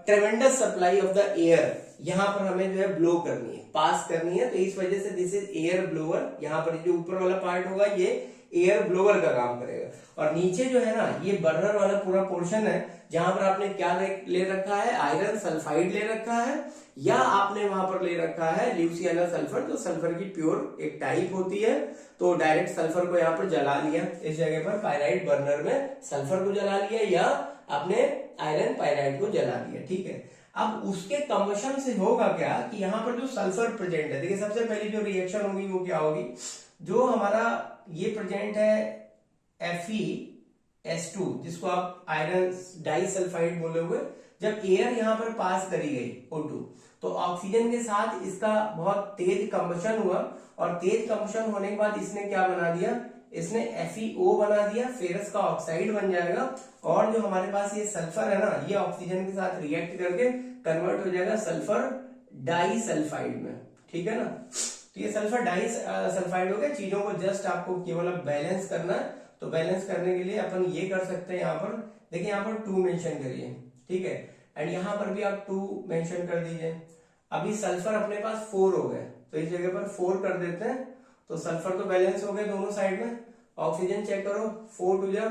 ट्रेमेंडस सप्लाई ऑफ द एयर यहां पर हमें जो है ब्लो करनी है, पास करनी है। तो इस वजह से दिस इज एयर ब्लोअर। यहाँ पर जो ऊपर वाला पार्ट होगा ये एयर ब्लोअर का काम करेगा, और नीचे जो है ना ये बर्नर वाला पूरा पोर्शन है जहां पर आपने क्या ले रखा है, आयरन सल्फाइड ले रखा है, या आपने वहां पर ले रखा है ल्यूसियाना सल्फर, जो सल्फर की प्योर एक टाइप होती है। तो डायरेक्ट सल्फर को यहाँ पर जला लिया, इस जगह पर पाइराइट बर्नर में सल्फर को जला लिया, या आपने आयरन पाइराइट को जला लिया। ठीक है, अब उसके कंबशन से होगा क्या कि यहाँ पर जो सल्फर प्रेजेंट है, देखिए सबसे पहली जो रिएक्शन होगी वो क्या होगी, जो हमारा ये प्रेजेंट है FeS2 जिसको आप आयरन डाई सल्फाइड बोले हुए, जब एयर यहाँ पर पास करी गई O2 तो ऑक्सीजन के साथ इसका बहुत तेज कंबशन हुआ, और तेज कंबशन होने के बाद इसने क्या बना दिया, इसने FeO बना दिया, फेरस का ऑक्साइड बन जाएगा, और जो हमारे पास ये सल्फर है ना ये ऑक्सीजन के साथ रिएक्ट करके कन्वर्ट हो जाएगा सल्फर डाई सल्फाइड में। ठीक है ना, तो ये सल्फर डाई सल्फाइड हो गया। चीजों को जस्ट आपको केवल बैलेंस करना है, तो बैलेंस करने के लिए अपन ये कर सकते हैं, यहाँ पर देखिए यहाँ पर 2 मेंशन करिए, ठीक है, एंड यहाँ पर भी आप 2 मेंशन कर दीजिए। अभी सल्फर अपने पास 4 हो गए, तो इस जगह पर 4 कर देते हैं, तो सल्फर तो बैलेंस हो गए दोनों साइड में। ऑक्सीजन चेक करो, 4 2 जा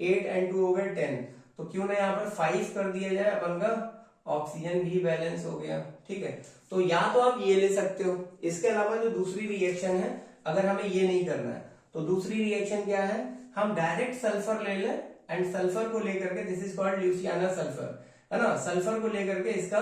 8 एंड 2 हो गए 10, तो क्यों ना यहाँ पर 5 कर दिया जाए अपन का, ऑक्सीजन भी बैलेंस हो गया। ठीक है, तो या तो आप ये ले सकते हो, इसके अलावा जो दूसरी रिएक्शन है, अगर हमें ये नहीं करना है तो दूसरी रिएक्शन क्या है, हम डायरेक्ट सल्फर ले लें, एंड सल्फर को लेकर के, this is called Louisiana sulphur, है ना, सल्फर को लेकर के इसका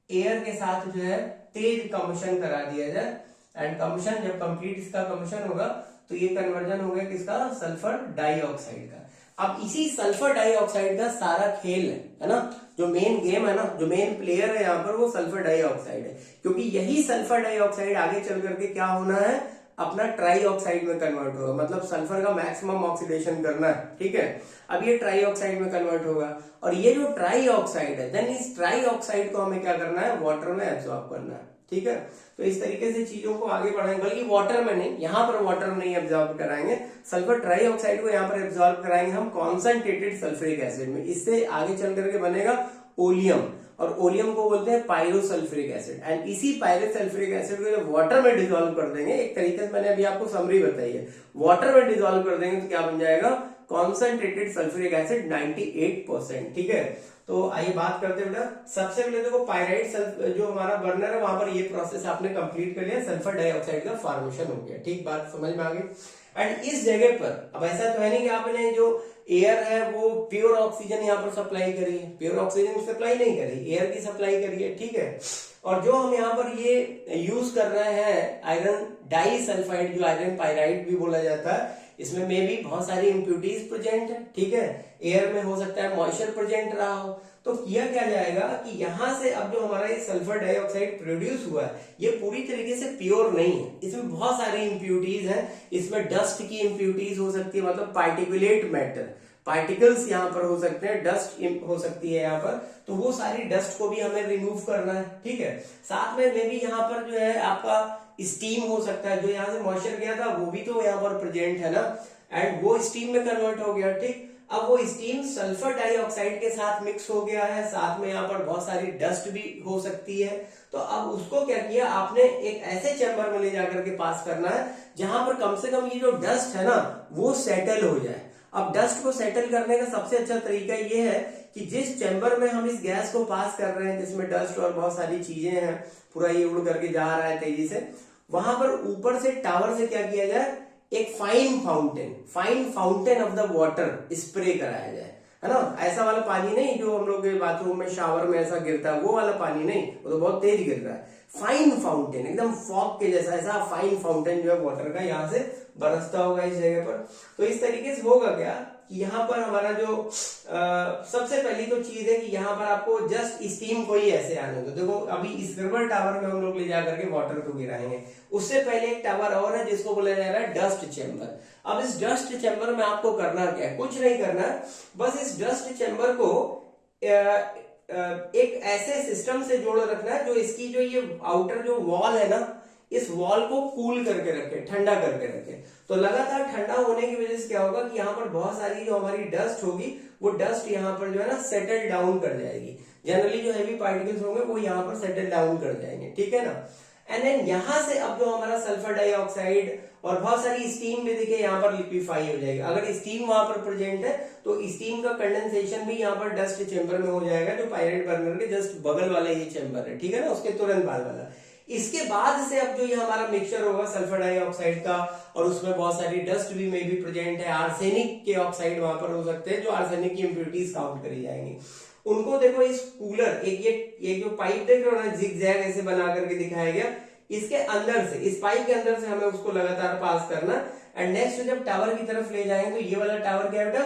एयर के साथ जो है तेज कंबशन करा दिया जाए, एंड कम्बशन, जब कंप्लीट इसका कम्बशन होगा तो ये कन्वर्जन हो गया किसका, सल्फर डाइऑक्साइड का। अब इसी सल्फर डाइऑक्साइड का सारा खेल है ना, जो मेन गेम है ना, जो मेन प्लेयर है यहाँ पर वो सल्फर डाइऑक्साइड है, क्योंकि यही सल्फर डाइऑक्साइड आगे चल करके क्या होना है, अपना ट्राई ऑक्साइड में कन्वर्ट होगा, मतलब सल्फर का मैक्सिमम ऑक्सीडेशन करना है, ठीक है। अब ये ट्राई ऑक्साइड में कन्वर्ट होगा, और ये जो ट्राई ऑक्साइड है, देन इस ट्राई ऑक्साइड को हमें क्या करना है, वाटर में एब्सॉर्ब करना है, ठीक है। तो इस तरीके से चीजों को आगे बढ़ाएंगे, बल्कि वाटर में नहीं, यहाँ पर वाटर नहीं एब्जॉर्ब कराएंगे, सल्फर ट्राई ऑक्साइड को यहाँ पर एब्जॉर्ब कराएंगे हम कॉन्सेंट्रेटेड सल्फ्यूरिक एसिड में। इससे आगे चल करके बनेगा ओलियम, और ओलियम को बोलते हैं पायरोसल्फ्यूरिक एसिड। एंड इसी पायरोसल्फ्यूरिक एसिड को जब वाटर में डिसॉल्व कर देंगे, एक तरीके से मैंने अभी आपको समरी बताई है, वाटर में डिसॉल्व कर देंगे तो क्या बन जाएगा, कॉन्सेंट्रेटेड सल्फ्यूरिक एसिड 98%, ठीक है। तो आइए बात करते हैं बेटा, सबसे पहले देखो पायराइड जो हमारा बर्नर है वहां पर ये प्रोसेस आपने कंप्लीट कर लिया, सल्फर डाइऑक्साइड का फॉर्मेशन हो गया, ठीक, बात समझ में आ गई। एंड इस जगह पर अब ऐसा तो है नहीं कि आपने जो एयर है वो प्योर ऑक्सीजन यहाँ पर सप्लाई करी है, प्योर ऑक्सीजन सप्लाई नहीं करी, एयर की सप्लाई करी है, ठीक है। और जो हम यहाँ पर ये यूज कर रहे हैं आयरन डाइसल्फाइड, जो आयरन पायराइड भी बोला जाता है, इसमें में भी बहुत सारी इम्प्यूरिटीज प्रेजेंट है, ठीक है। एयर में हो सकता है मॉइस्चर प्रेजेंट रहा हो, तो किया क्या जाएगा कि यहां से अब जो हमारा ये सल्फर डाइऑक्साइड प्रोड्यूस हुआ है ये पूरी तरीके से प्योर नहीं है, इसमें बहुत सारी इम्प्यूरिटीज हैं, इसमें डस्ट की इम्प्यूरिटीज हो सकती है, मतलब पार्टिकुलेट मैटर, पार्टिकल्स यहाँ पर हो सकते हैं, डस्ट हो सकती है यहाँ पर, तो वो सारी डस्ट को भी हमें रिमूव करना है, ठीक है। साथ में भी यहाँ पर जो है आपका स्टीम हो सकता है, जो यहाँ से मॉइस्चर गया था वो भी तो यहाँ पर प्रेजेंट है ना, एंड वो स्टीम में कन्वर्ट हो गया, ठीक। अब वो स्टीम सल्फर डाइऑक्साइड के साथ मिक्स हो गया है, साथ में यहाँ पर बहुत सारी डस्ट भी हो सकती है, तो अब उसको क्या किया आपने, एक ऐसे चैम्बर में ले जाकर के पास करना है जहां पर कम से कम ये जो डस्ट है ना वो सेटल हो जाए। अब डस्ट को सेटल करने का सबसे अच्छा तरीका ये है कि जिस चैम्बर में हम इस गैस को पास कर रहे हैं, जिसमें डस्ट और बहुत सारी चीजें हैं, पूरा ये उड़ करके जा रहा है तेजी से, वहां पर ऊपर से टावर से क्या किया जाए, एक fine fountain of the water spray कराया जाए, है ना। ऐसा वाला पानी नहीं जो हम लोग बाथरूम में शावर में ऐसा गिरता है, वो वाला पानी नहीं, वो तो बहुत तेज गिर रहा है। फाइन फाउंटेन, एकदम फॉग के जैसा, ऐसा फाइन फाउंटेन जो है वाटर का यहाँ से बरसता होगा इस जगह पर। तो इस तरीके से होगा क्या कि यहाँ पर हमारा जो सबसे पहली तो चीज है कि यहाँ पर आपको जस्ट स्टीम को ही ऐसे आने दो। देखो अभी इस रिवर टावर में हम लोग ले जाकर के वाटर को गिराएंगे, उससे पहले एक टावर और है जिसको बोला जा रहा है डस्ट चैम्बर। अब इस डस्ट चैम्बर में आपको करना क्या है, कुछ नहीं करना है, बस इस डस्ट चैम्बर को एक ऐसे सिस्टम से जोड़ रखना है जो इसकी जो ये आउटर जो वॉल है ना, इस वॉल को कूल करके रखे, ठंडा करके रखे। तो लगातार ठंडा होने की वजह से क्या होगा कि यहाँ पर बहुत सारी जो हमारी डस्ट होगी वो डस्ट यहाँ पर जो है ना सेटल डाउन कर जाएगी। जनरली जो हैवी पार्टिकल्स होंगे वो यहाँ पर सेटल डाउन कर जाएंगे, ठीक है ना। एंड देन यहाँ से अब जो हमारा सल्फर डाइऑक्साइड और बहुत सारी स्टीम भी देखिए यहाँ पर लिक्विफाई हो जाएगी। अगर स्टीम वहां पर प्रेजेंट है तो स्टीम का कंडेंसेशन भी यहाँ पर डस्ट चेंबर में हो जाएगा, जो पायरेट बर्नर के जस्ट बगल वाला ये चेंबर है, ठीक है ना, उसके तुरंत बाद वाला। इसके बाद से अब जो ये हमारा मिक्सचर होगा सल्फर डाइऑक्साइड का, और उसमें बहुत सारी डस्ट भी में भी प्रेजेंट है, आर्सेनिक के ऑक्साइड वहां पर हो सकते हैं, जो आर्सेनिक की इम्प्यूरिटीज काउंट करी जाएंगी। उनको देखो इस कूलर, एक जो पाइप देख रहे हो ना, जिग जैग ऐसे बना करके दिखाया गया, इसके अंदर से, इस पाइप के अंदर से हमें उसको लगातार पास करना। एंड नेक्स्ट जब टावर की तरफ ले जाएंगे तो ये वाला टावर क्या है बेटा,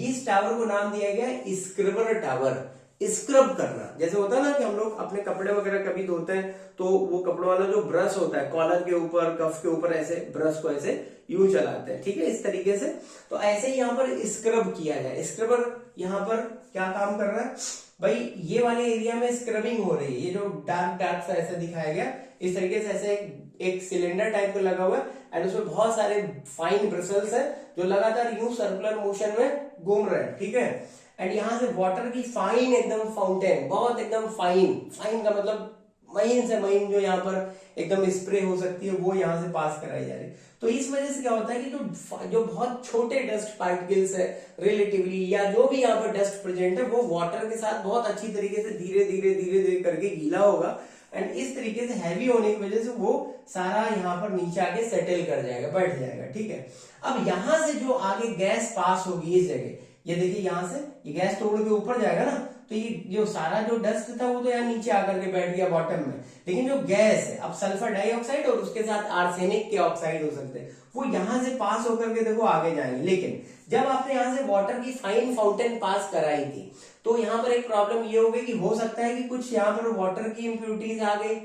इस टावर को नाम दिया गया है स्क्रबर टावर। स्क्रब करना, जैसे होता है ना कि हम लोग अपने कपड़े वगैरह कभी धोते हैं तो वो कपड़ों वाला जो ब्रश होता है कॉलर के ऊपर, कफ के ऊपर, ऐसे ब्रश को ऐसे यूं चलाते हैं, ठीक है, इस तरीके से। तो ऐसे ही यहाँ पर स्क्रब किया जाए। स्क्रबर यहाँ पर क्या काम कर रहा है भाई, ये वाले एरिया में स्क्रबिंग हो रही है। ये जो डार्क सा ऐसा दिखाया गया, इस तरीके से ऐसे एक सिलेंडर टाइप का लगा हुआ है, एंड उसमें बहुत सारे फाइन ब्रिसल्स है जो लगातार यूं सर्कुलर मोशन में घूम रहे हैं, ठीक है। एंड यहाँ से वाटर की फाइन एकदम फाउंटेन, बहुत एकदम फाइन का मतलब महीन से महीन जो यहाँ पर एकदम स्प्रे हो सकती है, वो यहाँ से पास कराई जा रही है। तो इस वजह से क्या होता है कि जो बहुत छोटे डस्ट पार्टिकल्स है रिलेटिवली, या जो भी यहाँ पर डस्ट प्रेजेंट है, वो वाटर के साथ बहुत अच्छी तरीके से धीरे धीरे करके गीला होगा, एंड इस तरीके से हैवी होने की वजह से वो सारा यहाँ पर नीचे आके सेटल कर जाएगा, बैठ जाएगा, ठीक है। अब यहाँ से जो आगे गैस पास होगी इस जगह, ये देखिए यहाँ से ये गैस तोड़ के ऊपर जाएगा ना, तो ये जो सारा जो डस्ट था वो तो यहाँ नीचे आकर के बैठ गया बॉटम में, लेकिन जो गैस है अब सल्फर डाइऑक्साइड और उसके साथ आर्सेनिक के ऑक्साइड हो सकते हैं, वो यहाँ से पास होकर के देखो आगे जाएंगे। लेकिन जब आपने यहाँ से वाटर की फाइन फाउंटेन पास कराई थी, तो यहाँ पर एक प्रॉब्लम ये हो गई कि हो सकता है कि कुछ यहाँ पर वाटर की इंप्योरिटीज आ गई,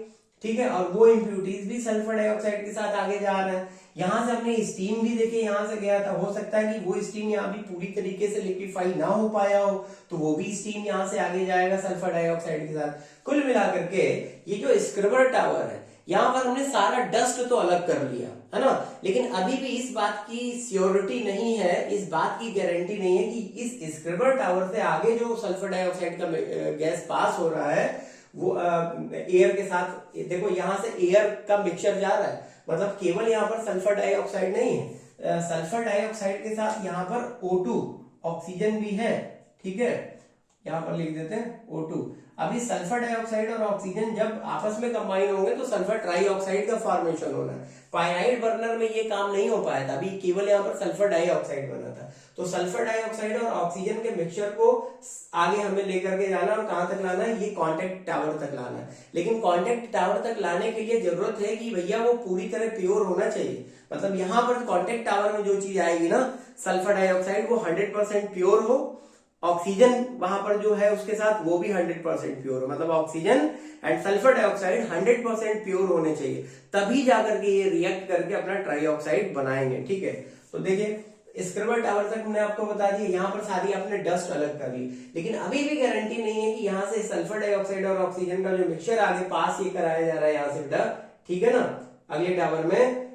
ठीक है, और वो इंप्योरिटीज भी सल्फर डाइऑक्साइड के साथ आगे जा रहे हैं। यहाँ से अपने स्टीम भी देखिए यहाँ से गया था, हो सकता है कि वो स्टीम यहाँ भी पूरी तरीके से लिक्विफाई ना हो पाया हो, तो वो भी स्टीम यहाँ से आगे जाएगा सल्फर डाइऑक्साइड के साथ। कुल मिलाकर के ये जो स्क्रबर टावर है, यहाँ पर हमने सारा डस्ट तो अलग कर लिया है ना, लेकिन अभी भी इस बात की श्योरिटी नहीं है, इस बात की गारंटी नहीं है कि इस स्क्रबर टावर से आगे जो सल्फर डाइऑक्साइड का गैस पास हो रहा है वो एयर के साथ, देखो यहाँ से एयर का मिक्सचर जा रहा है, मतलब केवल यहाँ पर सल्फर डाइऑक्साइड नहीं है, सल्फर डाइऑक्साइड के साथ यहाँ पर O2 ऑक्सीजन भी है, ठीक है, यहाँ पर लिख देते हैं O2। अभी सल्फर डाइऑक्साइड और ऑक्सीजन जब आपस में कंबाइन होंगे तो सल्फर ट्राइऑक्साइड का फॉर्मेशन होना है। पाइराइड बर्नर में ये काम नहीं हो पाया था, अभी केवल यहाँ पर सल्फर डाइऑक्साइड बना था। तो सल्फर डाइऑक्साइड और ऑक्सीजन के मिक्सचर को आगे हमें लेकर के जाना, और कहां तक लाना है, ये कांटेक्ट टावर तक लाना है। लेकिन कांटेक्ट टावर तक लाने के लिए जरूरत है कि भैया वो पूरी तरह प्योर होना चाहिए, मतलब यहाँ पर कांटेक्ट टावर में जो चीज आएगी ना, सल्फर डाइऑक्साइड वो 100% प्योर हो, ऑक्सीजन वहां पर जो है उसके साथ वो भी 100% प्योर हो, मतलब oxygen and sulphur dioxide 100% pure होने चाहिए, तभी जाकर के ये रिएक्ट करके अपना ट्राइऑक्साइड बनाएंगे, ठीक है। तो देखिए स्क्रबर टावर तक हमने आपको बता दिया, यहाँ पर सारी आपने डस्ट अलग कर ली, लेकिन अभी भी गारंटी नहीं है कि यहाँ से सल्फर डाइऑक्साइड और ऑक्सीजन का जो मिक्सचर आगे पास ये कराया जा रहा है यहाँ से बेटा, ठीक है ना। अगले टावर में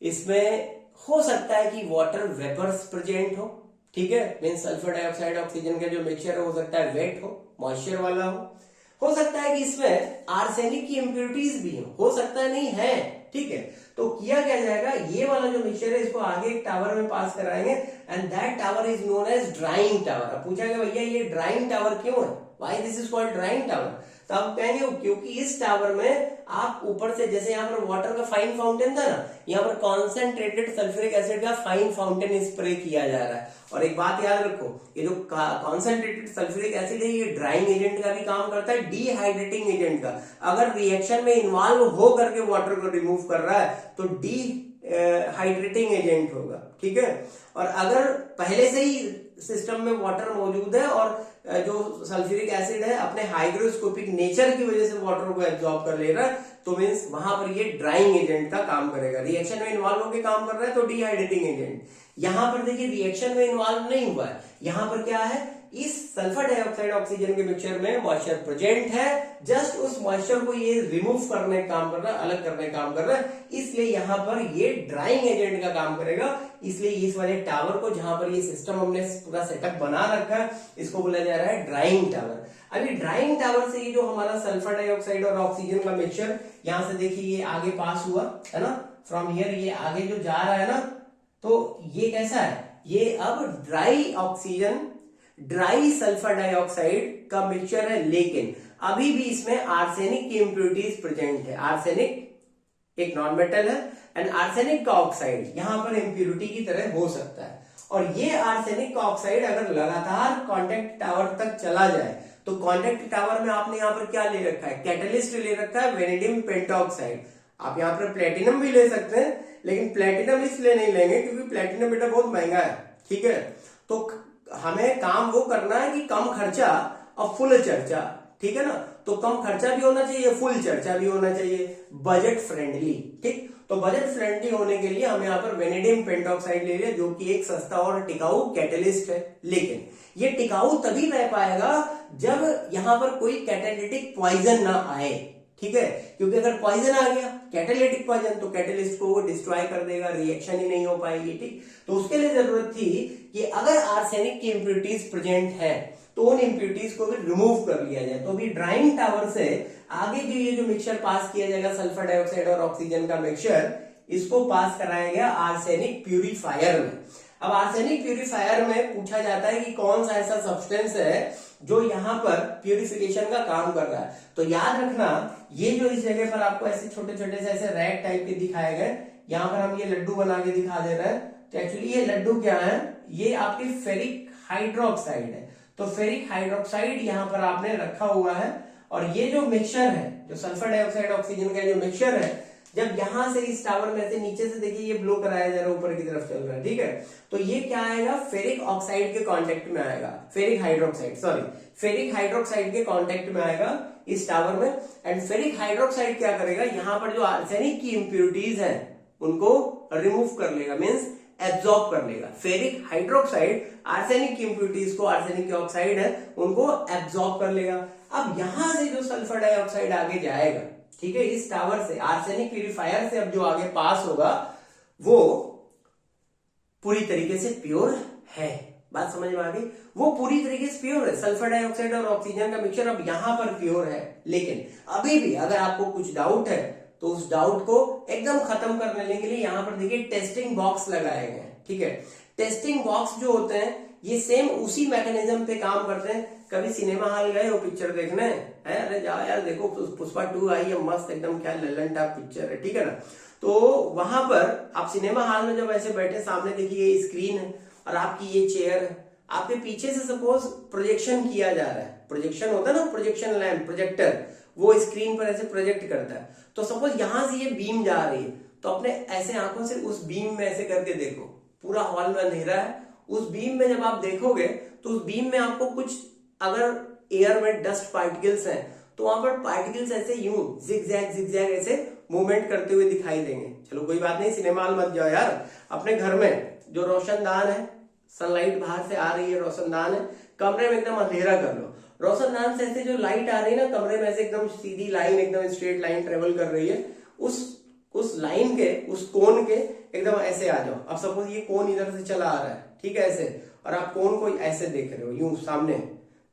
इसमें हो सकता है कि वाटर वेपर्स प्रेजेंट हो, ठीक है, मीन सल्फर डाइऑक्साइड ऑक्सीजन का जो मिक्सचर है हो सकता है वेट हो, मॉइस्चर वाला हो सकता है कि इसमें आर्सेनिक की इंप्योरिटीज भी हो सकता है नहीं है, ठीक है। तो किया क्या जाएगा, ये वाला जो मिक्सचर है इसको आगे एक टावर में पास कराएंगे and that tower is known as drying tower. अब पूछा गया भैया ये ड्राइंग टावर क्यों है, why this is called drying tower, तो आप कहेंगे क्योंकि इस टावर में आप ऊपर से, जैसे यहाँ पर वाटर का फाइन फाउंटेन था ना, यहाँ पर कॉन्सेंट्रेटेड सल्फ्यूरिक एसिड का फाइन फाउंटेन स्प्रे किया जा रहा है। और एक बात याद रखो, ये जो कॉन्सेंट्रेटेड सल्फ्यूरिक एसिड है ये ड्राइंग एजेंट का भी काम करता है, डिहाइड्रेटिंग एजेंट का। अगर रिएक्शन में इन्वॉल्व हो करके वाटर को रिमूव कर रहा है तो हाइड्रेटिंग एजेंट होगा, ठीक है। और अगर पहले से ही सिस्टम में वाटर मौजूद है और जो सल्फ्यूरिक एसिड है अपने हाइग्रोस्कोपिक नेचर की वजह से वाटर को एब्जॉर्ब कर ले रहा है, तो मीन्स वहां पर ये ड्राइंग एजेंट का काम करेगा। रिएक्शन में इन्वॉल्व होकर काम कर रहा है तो डिहाइड्रेटिंग एजेंट। यहां पर देखिए रिएक्शन में इन्वॉल्व नहीं हुआ है, यहां पर क्या है, इस सल्फर डाइऑक्साइड ऑक्सीजन के मिक्सचर में मॉइस्चर प्रेजेंट है, जस्ट उस मॉइस्चर को ये रिमूव करने का काम कर रहा है, अलग करने का काम कर रहा है, इसलिए यहां पर ये ड्राइंग एजेंट का काम करेगा। इसलिए इस वाले टावर को, जहां पर ये सिस्टम हमने पूरा सेटअप बना रखा है, इसको बोला जा रहा है ड्राइंग टावर। अभी ड्राइंग टावर से ये जो हमारा सल्फर डाइऑक्साइड और ऑक्सीजन का मिक्सचर यहां से देखिए ये आगे पास हुआ है ना, फ्रॉम हियर ये आगे जो जा रहा है ना, तो ये कैसा है, ये अब dry oxygen dry sulphur dioxide का मिक्सचर है, लेकिन अभी भी इसमें आर्सेनिक की इंप्योरिटीज प्रेजेंट है। आर्सेनिक एक नॉन मेटल है एंड आर्सेनिक का ऑक्साइड यहां पर इंप्योरिटी की तरह हो सकता है। और ये आर्सेनिक का ऑक्साइड अगर लगातार कांटेक्ट टावर तक चला जाए तो कांटेक्ट टावर में आपने यहाँ पर क्या ले रखा है, कैटलिस्ट ले रखा है वेनेडियम पेंटॉक्साइड। आप यहाँ पर प्लेटिनम भी ले सकते हैं, लेकिन प्लेटिनम इसलिए नहीं लेंगे क्योंकि प्लेटिनम बेटा बहुत महंगा है, ठीक है। तो हमें काम वो करना है कि कम खर्चा और फुल चर्चा, ठीक है ना। तो कम खर्चा भी होना चाहिए, फुल चर्चा भी होना चाहिए, बजट फ्रेंडली, ठीक। तो बजट फ्रेंडली होने के लिए हम यहाँ पर वेनेडियम पेंटॉक्साइड ले लिया, जो कि एक सस्ता और टिकाऊ कैटलिस्ट है। लेकिन ये टिकाऊ तभी रह पाएगा जब यहाँ पर कोई कैटालिटिक पॉइजन ना आए, ठीक है, क्योंकि अगर पॉइजन आ गया कैटालिटिक पॉइजन तो कैटलिस्ट को वो डिस्ट्रॉय कर देगा, रिएक्शन ही नहीं हो पाएगी, ठीक। तो उसके लिए जरूरत थी कि अगर आर्सेनिक की इंप्योरिटीज प्रेजेंट है तो उन इंप्योरिटीज को भी रिमूव कर लिया जाए। तो अभी ड्राइंग टावर से आगे जो ये जो मिक्सचर पास किया जाएगा सल्फर डाइऑक्साइड और ऑक्सीजन का मिक्सचर, इसको पास कराया गया आर्सेनिक प्यूरिफायर में। अब आर्सेनिक प्यूरिफायर में पूछा जाता है कि कौन सा ऐसा सब्सटेंस है जो यहाँ पर प्यूरिफिकेशन का काम कर रहा है। तो याद रखना, ये जो इस जगह पर आपको ऐसे छोटे छोटे से ऐसे रैक टाइप के दिखाए गए, यहाँ पर हम ये लड्डू बना के दिखा दे रहे हैं। तो एक्चुअली ये लड्डू क्या है, ये आपके फेरिक हाइड्रोक्साइड है। तो फेरिक हाइड्रोक्साइड यहाँ पर आपने रखा हुआ है, और ये जो मिक्सचर है, जो सल्फर डाइऑक्साइड ऑक्सीजन का जो मिक्सचर है, जब यहां से इस टावर में से नीचे से देखिए ये ब्लो कराया जा रहा है, ऊपर की तरफ चल रहा है, ठीक है, तो ये क्या आएगा, फेरिक ऑक्साइड के कांटेक्ट में आएगा, फेरिक हाइड्रोक्साइड के कांटेक्ट में आएगा इस टावर में। एंड फेरिक हाइड्रोक्साइड क्या करेगा, यहाँ पर जो आर्सेनिक की इंप्योरिटीज हैं उनको रिमूव कर लेगा, मीन्स एब्जॉर्ब कर लेगा। फेरिक हाइड्रोक्साइड आर्सेनिक की इंप्योरिटीज को, आर्सेनिक के ऑक्साइड है उनको एब्जॉर्ब कर लेगा। अब यहां से जो सल्फर डाइऑक्साइड आगे जाएगा, ठीक है, इस टावर से, आर्सेनिक प्यूरिफायर से अब जो आगे पास होगा वो पूरी तरीके से प्योर है। बात समझ में आ गई? वो पूरी तरीके से प्योर है, सल्फर डाइऑक्साइड और ऑक्सीजन का मिक्सचर अब यहां पर प्योर है। लेकिन अभी भी अगर आपको कुछ डाउट है तो उस डाउट को एकदम खत्म करने के लिए यहां पर देखिए टेस्टिंग बॉक्स लगाए गए हैं, ठीक है। टेस्टिंग बॉक्स जो होते हैं ये सेम उसी मैकेनिज्म पे काम करते हैं। कभी सिनेमा हॉल गए हो पिक्चर देखने है, अरे जाओ यार देखो पुष्पा 2 आई है, मस्त एकदम, क्या लल्लन टाइप पिक्चर है, ठीक है ना। तो वहां पर आप सिनेमा हॉल में जब ऐसे बैठे, सामने देखिए ये स्क्रीन है और आपकी ये चेयर है, आपके पीछे से सपोज प्रोजेक्शन किया जा रहा है, प्रोजेक्शन होता है ना, प्रोजेक्शन लैम्प, प्रोजेक्टर, वो स्क्रीन पर ऐसे प्रोजेक्ट करता है। तो सपोज यहां से ये बीम जा रही है, तो अपने ऐसे आंखों से उस बीम में ऐसे करके देखो, पूरा हॉल में अंधेरा है, उस बीम में जब आप देखोगे तो उस बीम में आपको कुछ, अगर एयर में डस्ट पार्टिकल्स हैं तो वहां पर पार्टिकल्स ऐसे यूं जिगजैग ऐसे मूवमेंट करते हुए दिखाई देंगे। चलो कोई बात नहीं, सिनेमा हॉल मत जाओ यार, अपने घर में जो रोशनदान है, सनलाइट बाहर से आ रही है, रोशनदान है, कमरे में एकदम अंधेरा कर लो, रोशनदान से ऐसे जो लाइट आ रही है ना कमरे में, ऐसे एकदम सीधी लाइन, एकदम स्ट्रेट लाइन ट्रेवल कर रही है, उस लाइन के, उस कोन के एकदम ऐसे आ जाओ। अब सपोज ये कोन इधर से चला आ रहा है, ठीक है, ऐसे, और आप कोन को ऐसे देख रहे हो यूं सामने,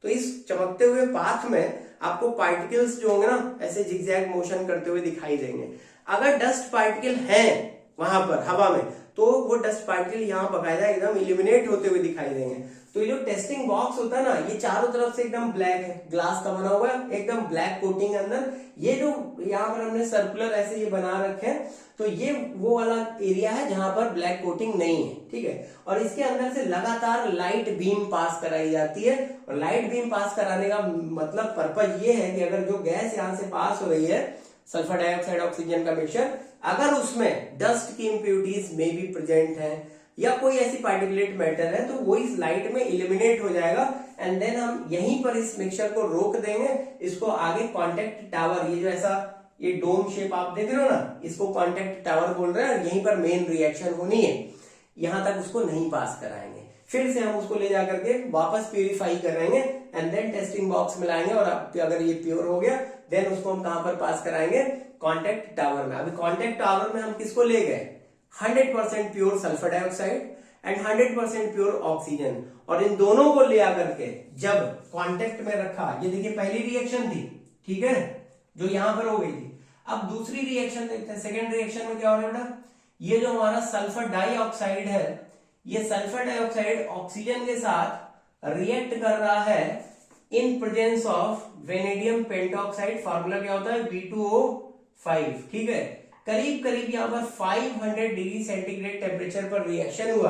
तो इस चमकते हुए पाथ में आपको पार्टिकल्स जो होंगे ना ऐसे जिगजैग मोशन करते हुए दिखाई देंगे। अगर डस्ट पार्टिकल हैं वहां पर हवा में, तो वो डस्ट पार्टिकल यहाँ बकायदा एकदम इल्यूमिनेट होते हुए दिखाई देंगे। तो ये जो टेस्टिंग बॉक्स होता है ना, ये चारों तरफ से एकदम ब्लैक है, ग्लास का बना हुआ है, एकदम ब्लैक कोटिंग अंदर। ये जो यहाँ पर हमने सर्कुलर ऐसे ये बना रखे हैं, तो ये वो वाला एरिया है जहां पर ब्लैक कोटिंग नहीं है, ठीक है। और इसके अंदर से लगातार लाइट बीम पास कराई जाती है, और लाइट बीम पास कराने का मतलब पर्पज ये है कि अगर जो गैस यहाँ से पास हो रही है, सल्फर डाइऑक्साइड ऑक्सीजन का मिक्सचर, अगर उसमें डस्ट की इंप्योरिटीज में भी प्रेजेंट है या कोई ऐसी पार्टिकुलेट मैटर है, तो वो इस लाइट में इलिमिनेट हो जाएगा। एंड देन हम यहीं पर इस मिक्सचर को रोक देंगे, इसको आगे कॉन्टेक्ट टावर, ये जो ऐसा ये डोम शेप आप देख रहे हो ना, इसको कॉन्टेक्ट टावर बोल रहे हैं, और यहीं पर मेन रिएक्शन होनी है, यहां तक उसको नहीं पास कराएंगे। फिर से हम उसको ले जाकर के वापस प्यूरिफाई करेंगे एंड देन टेस्टिंग बॉक्स में लाएंगे, और अगर ये प्योर हो गया देन उसको हम कहां पर पास कराएंगे, कॉन्टेक्ट टावर में। अभी कॉन्टेक्ट टावर में हम किसको ले गए, 100% pure sulphur dioxide and 100% pure oxygen, और इन दोनों को ले आकर के जब कॉन्टेक्ट में रखा, ये देखिए पहली रिएक्शन थी, ठीक है, जो यहां पर हो गई थी। अब दूसरी रिएक्शन देखते हैं, सेकेंड रिएक्शन में क्या हो रहा है बेटा, ये जो हमारा सल्फर डाइऑक्साइड है, ये सल्फर डाइऑक्साइड ऑक्सीजन के साथ रिएक्ट कर रहा है in presence of vanadium pentoxide. Formula क्या होता है, V2O5, ठीक है। करीब करीब यहाँ पर 500 डिग्री सेंटीग्रेड टेम्परेचर पर रिएक्शन हुआ,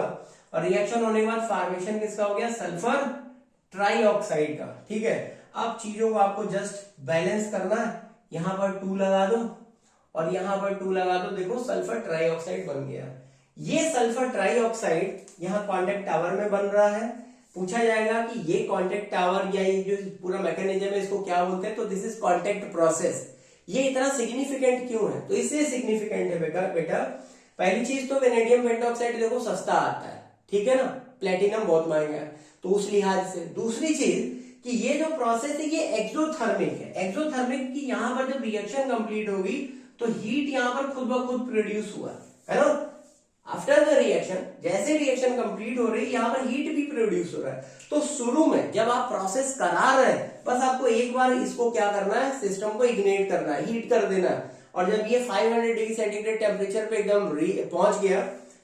और रिएक्शन होने के बाद फॉर्मेशन किसका हो गया, सल्फर ट्राइऑक्साइड का, ठीक है। अब चीजों को आपको जस्ट बैलेंस करना है, यहां पर 2 लगा दो और यहां पर 2 लगा दो, देखो सल्फर ट्राइऑक्साइड बन गया। ये सल्फर ट्राइऑक्साइड यहाँ कॉन्टेक्ट टावर में बन रहा है। पूछा जाएगा कि ये कॉन्टेक्ट टावर या ये जो पूरा मैकेनिज्म है इसको क्या बोलते हैं, तो दिस इज कॉन्टेक्ट प्रोसेस। ये इतना सिग्निफिकेंट क्यों है, तो इसलिए सिग्निफिकेंट है बेटा पहली चीज तो वेनेडियम पेंटॉक्साइड देखो सस्ता आता है, ठीक है ना, प्लेटिनम बहुत महंगा है, तो उस लिहाज से। दूसरी चीज कि ये जो प्रोसेस है ये एक्सोथर्मिक है, एक्सोथर्मिक की यहाँ पर जब रिएक्शन कंप्लीट होगी तो हीट यहाँ पर खुद ब खुद प्रोड्यूस हुआ है ना। आफ्टर द रिएक्शन, जैसे रिएक्शन कंप्लीट हो रही है यहाँ पर हीट भी प्रोड्यूस हो रहा है। तो शुरू में जब आप प्रोसेस करा रहे हैं, बस आपको एक बार इसको क्या करना है, सिस्टम को इग्नेट करना है, हीट कर देना है, और जब ये 500 डिग्री सेंटीग्रेड टेम्परेचर पे एकदम पहुंच गया,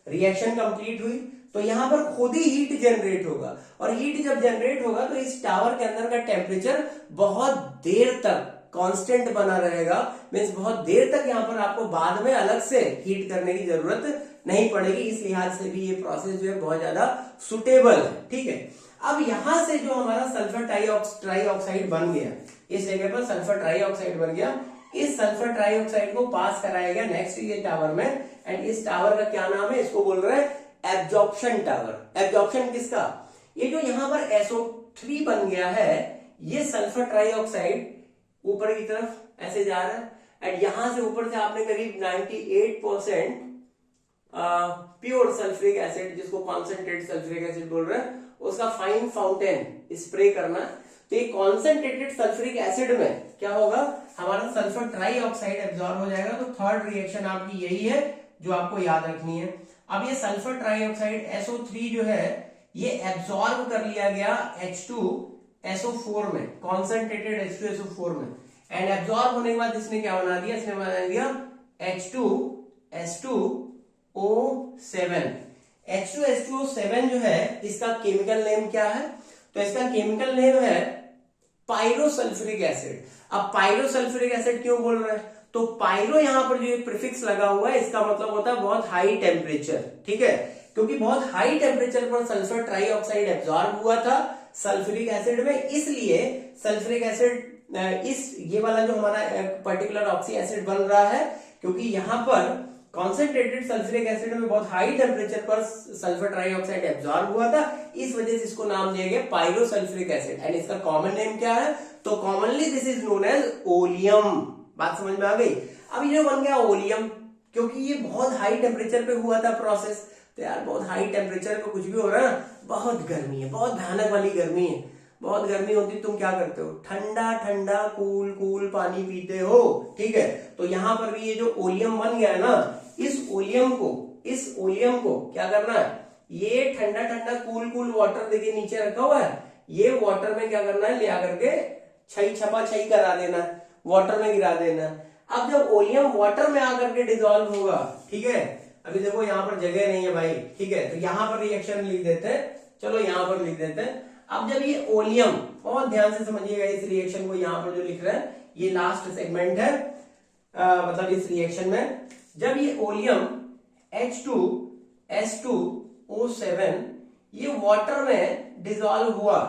रिएक्शन कंप्लीट हुई, तो यहां पर खुद ही हीट जनरेट होगा, और हीट जब जनरेट होगा तो इस टावर के अंदर का टेम्परेचर बहुत देर तक कांस्टेंट बना रहेगा। मींस बहुत देर तक यहाँ पर आपको बाद में अलग से हीट करने की जरूरत नहीं पड़ेगी। इस लिहाज से भी ये प्रोसेस जो है बहुत ज्यादा सुटेबल है, ठीक है। अब यहां से जो हमारा सल्फर ट्राईऑक्साइड बन गया, इस जगह पर सल्फर ट्राईऑक्साइड बन गया, इस सल्फर ट्राईऑक्साइड को पास कराया गया नेक्स्ट ये टावर में, एंड इस टावर का क्या नाम है, इसको बोल रहे हैं एब्जॉर्प्शन टावर। एब्जॉर्प्शन किसका, ये जो यहां पर SO3 बन गया है, ये सल्फर ट्राईऑक्साइड ऊपर की तरफ ऐसे जा रहा है, एंड यहां से ऊपर से आपने करीब 98% प्योर सल्फ्यूरिक एसिड, जिसको कॉन्सेंट्रेटेड सल्फ्यूरिक एसिड बोल रहे हैं, उसका फाइन फाउंटेन स्प्रे करना। तो ये कॉन्सेंट्रेटेड सल्फ्यूरिक एसिड में क्या होगा, हमारा सल्फर ट्राईऑक्साइड एब्जॉर्ब हो जाएगा। तो थर्ड रिएक्शन आपकी यही है जो आपको याद रखनी है। अब ये सल्फर ट्राईऑक्साइड SO3 जो है ये एब्जॉर्ब कर लिया गया H2SO4 में, कॉन्सेंट्रेटेड H2SO4 में, एंड एब्जॉर्ब होने के बाद इसने क्या बना दिया, इसने बना दिया H2SO7। H2SO7 जो है इसका केमिकल नेम क्या है, तो इसका केमिकल नेम है पायरोसल्फ्यूरिक एसिड। अब पायरोसल्फ्यूरिक एसिड क्यों बोल रहे हैं, तो पायरो यहां पर जो प्रीफिक्स लगा हुआ है इसका मतलब होता है बहुत हाई टेम्परेचर, ठीक है, क्योंकि बहुत हाई टेम्परेचर पर सल्फर ट्राईऑक्साइड एब्जॉर्ब हुआ था सल्फ्यूरिक एसिड में, इसलिए सल्फ्यूरिक एसिड इस ये वाला जो हमारा पर्टिकुलर ऑक्सी एसिड बन रहा है, क्योंकि यहां पर कॉन्सेंट्रेटेड सल्फ्यूरिक एसिड में बहुत हाई टेम्परेचर पर सल्फर ट्राईऑक्साइड एब्जॉर्ब हुआ था, इस वजह से इसको नाम दिया गया पायरोसल्फ्यूरिक एसिड। एंड इसका कॉमन नेम क्या है, तो commonly this is known as oleum. बात समझ में आ गई। अब ये बन गया ओलियम, क्योंकि ये बहुत हाई टेम्परेचर पे हुआ था प्रोसेस, तो यार बहुत हाई टेम्परेचर पे कुछ भी हो रहा है, बहुत गर्मी है, बहुत भयानक वाली गर्मी है, बहुत गर्मी होती, तुम क्या करते हो, ठंडा ठंडा कूल कूल पानी पीते हो, ठीक है। तो यहां पर भी ये जो ओलियम बन गया है ना, इस ओलियम को क्या करना है, ये ठंडा ठंडा कूल कूल वाटर देखिए नीचे रखा हुआ है, ये वाटर में क्या करना है, ले आकर के छई छपा छई करा देना, वाटर में गिरा देना। अब जब ओलियम वाटर में आकर के डिजोल्व होगा, ठीक है, अभी देखो यहाँ पर जगह नहीं है भाई, ठीक है, तो यहाँ पर रिएक्शन लिख देते हैं, चलो यहाँ पर लिख देते हैं। अब जब ये ओलियम, बहुत ध्यान से समझिएगा इस रिएक्शन को, यहाँ पर जो लिख रहे हैं ये लास्ट सेगमेंट है, मतलब इस रिएक्शन में जब ये ओलियम H2S2O7 ये वाटर में डिजोल्व हुआ,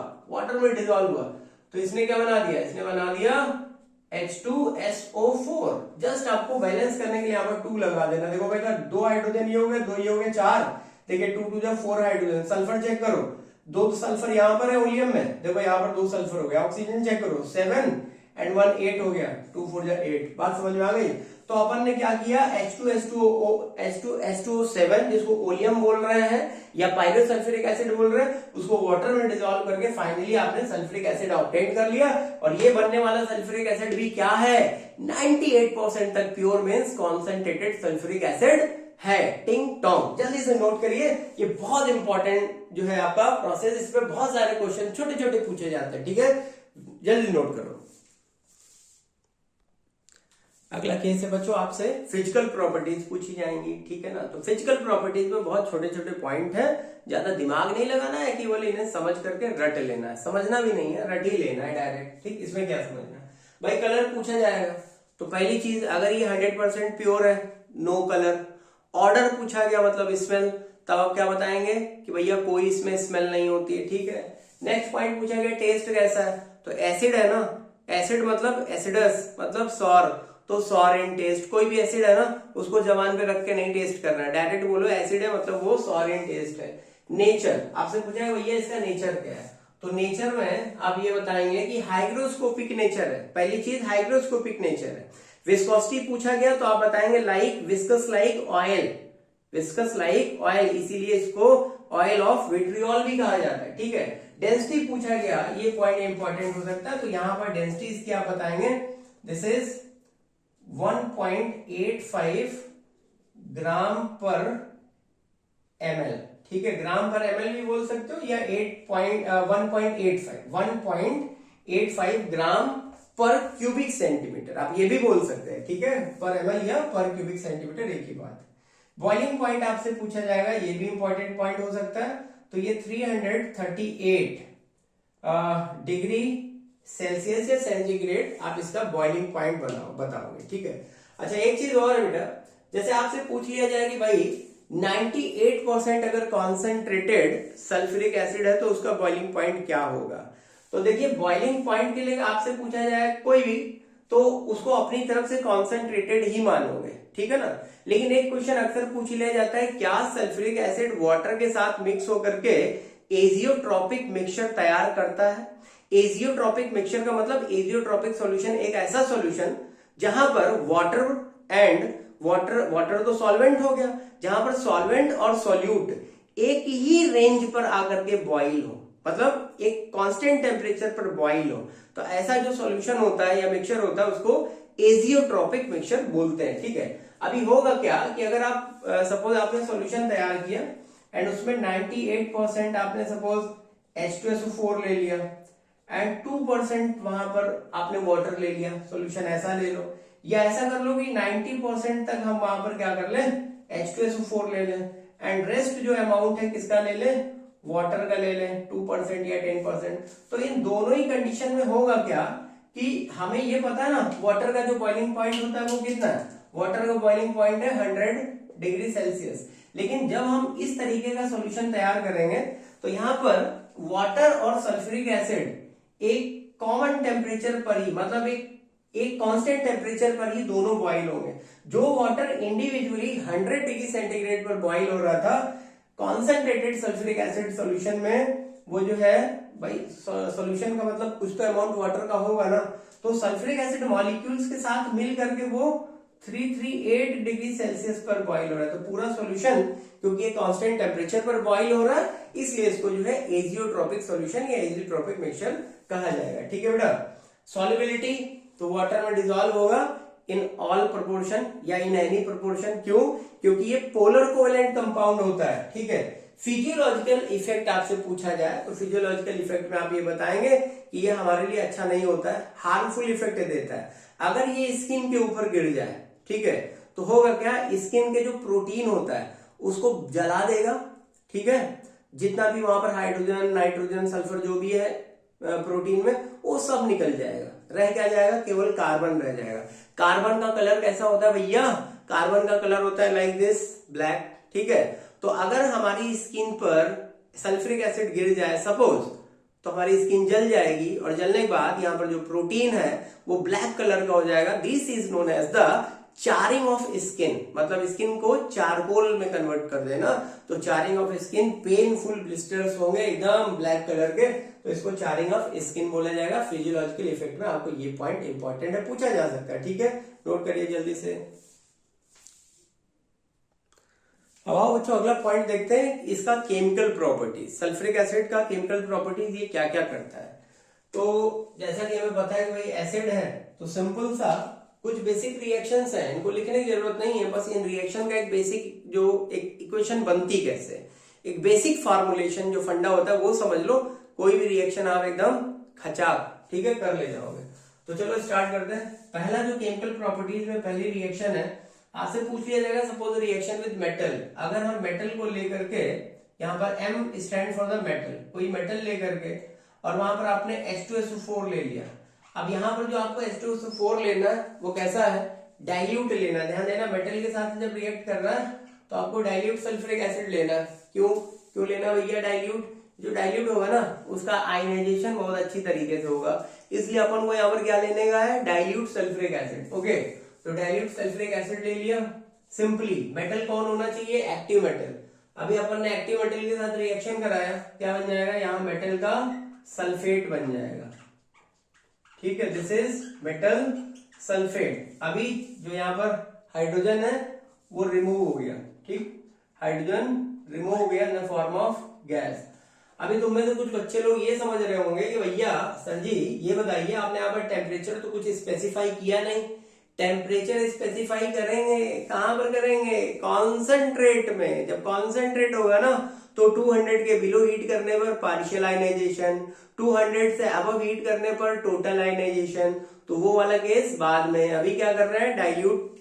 तो इसने क्या बना दिया, इसने बना दिया H2SO4। जस्ट आपको बैलेंस करने के लिए यहाँ पर 2 लगा देना। देखो बेटा 2 हाइड्रोजन ये हो गए, 2 ये हो गए, 4, देखिए 2 2 जा 4 हाइड्रोजन। सल्फर चेक करो, 2 सल्फर यहाँ पर है ओलियम में, देखो यहाँ पर 2 सल्फर हो गया। ऑक्सीजन चेक करो, 7 एंड 1 8 हो गया, 2 4 जा 8। बात समझ में आ गई। तो अपन ने क्या किया, H2SO7 जिसको ओलियम बोल रहे हैं या पायरोसल्फ्यूरिक एसिड बोल रहे हैं, उसको वाटर में डिसॉल्व करके फाइनली आपने सल्फ्यूरिक एसिड ऑब्टेन कर लिया। और ये बनने वाला सल्फ्यूरिक एसिड भी क्या है, 98% तक pure means concentrated sulphuric acid है। टिंग टोंग, जल्दी से नोट करिए, ये बहुत इंपॉर्टेंट जो है आपका प्रोसेस, इस पे बहुत सारे क्वेश्चन छोटे छोटे पूछे जाते हैं, ठीक है, जल्दी नोट करो। अगला केस है बच्चों, आपसे फिजिकल प्रॉपर्टीज पूछी जाएंगी, ठीक है ना। तो फिजिकल प्रॉपर्टीज में बहुत छोटे छोटे पॉइंट है, ज्यादा दिमाग नहीं लगाना है, केवल इन्हें समझ करके रट लेना है, समझना भी नहीं है, रट ही लेना है डायरेक्ट, ठीक। इसमें क्या समझना है भाई, कलर पूछा जाएगा तो पहली चीज, अगर ये 100% प्योर है, नो कलर। ऑर्डर पूछा गया मतलब स्मेल, तब आप क्या बताएंगे कि भैया कोई इसमें स्मेल नहीं होती है, ठीक है। नेक्स्ट पॉइंट पूछा गया टेस्ट कैसा है, तो एसिड है ना, एसिड मतलब एसिडस मतलब सॉर, तो सॉर इन टेस्ट। कोई भी एसिड है ना उसको जबान पे रख के नहीं टेस्ट करना है, डायरेक्ट बोलो एसिड है मतलब वो सॉर इन टेस्ट है। नेचर, आपसे पूछा है भैया इसका नेचर क्या है, तो नेचर में आप ये बताएंगे कि हाइग्रोस्कोपिक नेचर है, पहली चीज हाइग्रोस्कोपिक नेचर है। विस्कोसिटी पूछा गया तो आप बताएंगे like viscous like oil, viscous like oil, इसीलिए इसको ऑयल ऑफ विट्रियोल भी कहा जाता है, ठीक है। डेंसिटी पूछा गया, ये पॉइंट इंपॉर्टेंट हो सकता है, तो यहां पर डेंसिटी इसकी आप बताएंगे दिस इज 1.85 ग्राम पर ml, ठीक है, ग्राम पर ml भी बोल सकते हो, या 1.85 ग्राम पर क्यूबिक सेंटीमीटर, आप ये भी बोल सकते हैं, ठीक है, पर ml या पर क्यूबिक सेंटीमीटर एक ही बात। बॉइलिंग पॉइंट आपसे पूछा जाएगा, ये भी इंपॉर्टेंट पॉइंट हो सकता है, तो ये 338 डिग्री सेल्सियस या सेंटीग्रेड आप इसका बॉइलिंग पॉइंट बताओगे, ठीक है। अच्छा एक चीज और है बेटा, जैसे आपसे पूछ लिया जाए कि भाई 98% अगर कॉन्सेंट्रेटेड सल्फ्यूरिक एसिड है तो उसका बॉइलिंग पॉइंट क्या होगा। तो देखिए बॉइलिंग पॉइंट के लिए आपसे पूछा जाए कोई भी तो उसको अपनी तरफ से कॉन्सेंट्रेटेड ही मानोगे, ठीक है ना। लेकिन एक क्वेश्चन अक्सर पूछ लिया जाता है, क्या सल्फ्यूरिक एसिड वाटर के साथ मिक्स होकर के एजियोट्रॉपिक मिक्सचर तैयार करता है। एजियोट्रॉपिक मिक्सचर का मतलब एजियोट्रॉपिक सॉल्यूशन एक ऐसा सॉल्यूशन जहां पर वाटर तो सॉल्वेंट हो गया, जहां पर सॉल्वेंट और सॉल्यूट एक ही रेंज पर आकर के बॉइल हो, मतलब एक कांस्टेंट टेम्परेचर पर बॉइल हो। तो ऐसा जो सॉल्यूशन होता है या मिक्सचर होता है उसको एजियोट्रॉपिक मिक्सचर बोलते हैं, ठीक है। अभी होगा क्या कि अगर आप सपोज आपने सॉल्यूशन तैयार किया एंड उसमें 98% आपने सपोज H2SO4 ले लिया एंड 2% वहां पर आपने वाटर ले लिया, सॉल्यूशन ऐसा ले लो, या ऐसा कर लो कि 90% तक हम वहां पर क्या कर लें, H2SO4 ले लें एंड रेस्ट जो अमाउंट है किसका ले लें, वाटर का ले लें 2% या 10%। तो इन दोनों ही कंडीशन में होगा क्या कि हमें ये पता है ना वाटर का जो बॉइलिंग पॉइंट होता है वो कितना है, वाटर का बॉइलिंग पॉइंट है 100 डिग्री सेल्सियस। लेकिन जब हम इस तरीके का सॉल्यूशन तैयार करेंगे तो यहाँ पर वाटर और सल्फ्यूरिक एसिड एक कॉमन टेम्परेचर पर ही, मतलब एक कांस्टेंट टेम्परेचर पर ही दोनों बॉइल होंगे। जो वाटर इंडिविजुअली 100 डिग्री सेंटीग्रेड पर बॉइल हो रहा था, कॉन्सेंट्रेटेड सल्फ्यूरिक एसिड सॉल्यूशन में वो जो है भाई सॉल्यूशन का मतलब कुछ तो अमाउंट वाटर का होगा ना, तो सल्फ्यूरिक एसिड मॉलिक्यूल्स के साथ मिल करके वो 338 डिग्री सेल्सियस पर बॉइल हो रहा है। तो पूरा सॉल्यूशन क्योंकि ये कांस्टेंट टेम्परेचर पर बॉइल हो रहा है इसलिए इसको जो है एजियोट्रॉपिक सॉल्यूशन या एजियोट्रॉपिक मिक्सचर कहा जाएगा, ठीक है बेटा। सॉल्युबिलिटी तो वाटर में डिसॉल्व होगा इन ऑल प्रोपोर्शन या इन एनी प्रोपोर्शन, क्यों, क्योंकि ये पोलर कोवेलेंट कंपाउंड होता है, ठीक है। फिजियोलॉजिकल इफेक्ट आपसे पूछा जाए तो फिजियोलॉजिकल इफेक्ट में आप ये बताएंगे कि ये हमारे लिए अच्छा नहीं होता है, हार्मफुल इफेक्ट देता है। अगर ये स्किन के ऊपर गिर जाए, ठीक है, तो होगा क्या, स्किन के जो प्रोटीन होता है उसको जला देगा, ठीक है। जितना भी वहां पर हाइड्रोजन नाइट्रोजन सल्फर जो भी है प्रोटीन में वो सब निकल जाएगा, रह क्या जाएगा, केवल कार्बन रह जाएगा। कार्बन का कलर कैसा होता है भैया, कार्बन का कलर होता है लाइक दिस, ब्लैक, ठीक है। तो अगर हमारी स्किन पर सल्फ्यूरिक एसिड गिर जाए सपोज, तो हमारी स्किन जल जाएगी और जलने के बाद यहाँ पर जो प्रोटीन है वो ब्लैक कलर का हो जाएगा। This is known as the charring of skin, मतलब स्किन को चारकोल में कन्वर्ट कर देना। तो charring of skin, painful blisters होंगे एकदम ब्लैक कलर के, तो इसको चारिंग ऑफ स्किन बोला जाएगा। फिजियोलॉजिकल इफेक्ट में आपको ये पॉइंट इंपॉर्टेंट है, पूछा जा सकता है, ठीक है, नोट करिए जल्दी से। अब आओ बच्चों अगला पॉइंट देखते हैं, इसका केमिकल प्रॉपर्टीज, सल्फ्यूरिक एसिड का केमिकल प्रॉपर्टीज ये क्या क्या करता है। तो जैसा कि हमें पता है कि भाई एसिड है तो सिंपल सा कुछ बेसिक रिएक्शंस हैं, इनको लिखने की जरूरत नहीं है, बस इन रिएक्शन का एक बेसिक जो एक इक्वेशन बनती कैसे, एक बेसिक फार्मूलेशन जो फंडा होता है वो समझ लो, कोई भी रिएक्शन आप एकदम खचाक, ठीक है, कर ले जाओगे। तो चलो स्टार्ट करते हैं। पहला जो केमिकल प्रॉपर्टीज में पहली रिएक्शन है, आपसे पूछ लिया जाएगा सपोज रिएक्शन विद मेटल। अगर हम मेटल को लेकर के, यहाँ पर M stand for the metal, कोई मेटल लेकर के और वहां पर आपने H2SO4 ले लिया। अब यहाँ पर जो आपको H2SO4 लेना है वो कैसा है, डाइल्यूट लेना है। ध्यान देना, मेटल के साथ जब रिएक्ट कर रहा है तो आपको डाइल्यूट सल्फ्यूरिक एसिड लेना है। क्यों लेना भैया डाइल्यूट, जो डाइल्यूट होगा ना उसका आयनाइजेशन बहुत अच्छी तरीके से होगा, इसलिए अपन को यहाँ पर क्या लेने का है, डाइल्यूट सल्फ्यूरिक एसिड। ओके, तो डाइल्यूट सल्फ्यूरिक एसिड ले लिया। सिंपली मेटल कौन होना चाहिए, एक्टिव मेटल। अभी अपन ने एक्टिव मेटल के साथ रिएक्शन कराया, क्या बन जाएगा, यहाँ मेटल का सल्फेट बन जाएगा, ठीक है, दिस इज मेटल सल्फेट। अभी जो यहाँ पर हाइड्रोजन है वो रिमूव हो गया, ठीक, हाइड्रोजन रिमूव हो गया in the form of gas. अभी तुम में से कुछ बच्चे लोग ये समझ रहे होंगे कि भैया सर जी ये बताइए, आपने यहाँ पर टेम्परेचर तो कुछ स्पेसिफाई किया नहीं। टेम्परेचर स्पेसिफाई करेंगे कहां पर करेंगे, कॉन्सेंट्रेट में। जब कॉन्सेंट्रेट होगा ना तो 200 के बिलो हीट करने पर पार्शियल आयनाइजेशन, 200 से अबव हीट करने पर टोटल आयनाइजेशन, तो वो वाला केस बाद में। अभी क्या कर रहे हैं, डाइल्यूट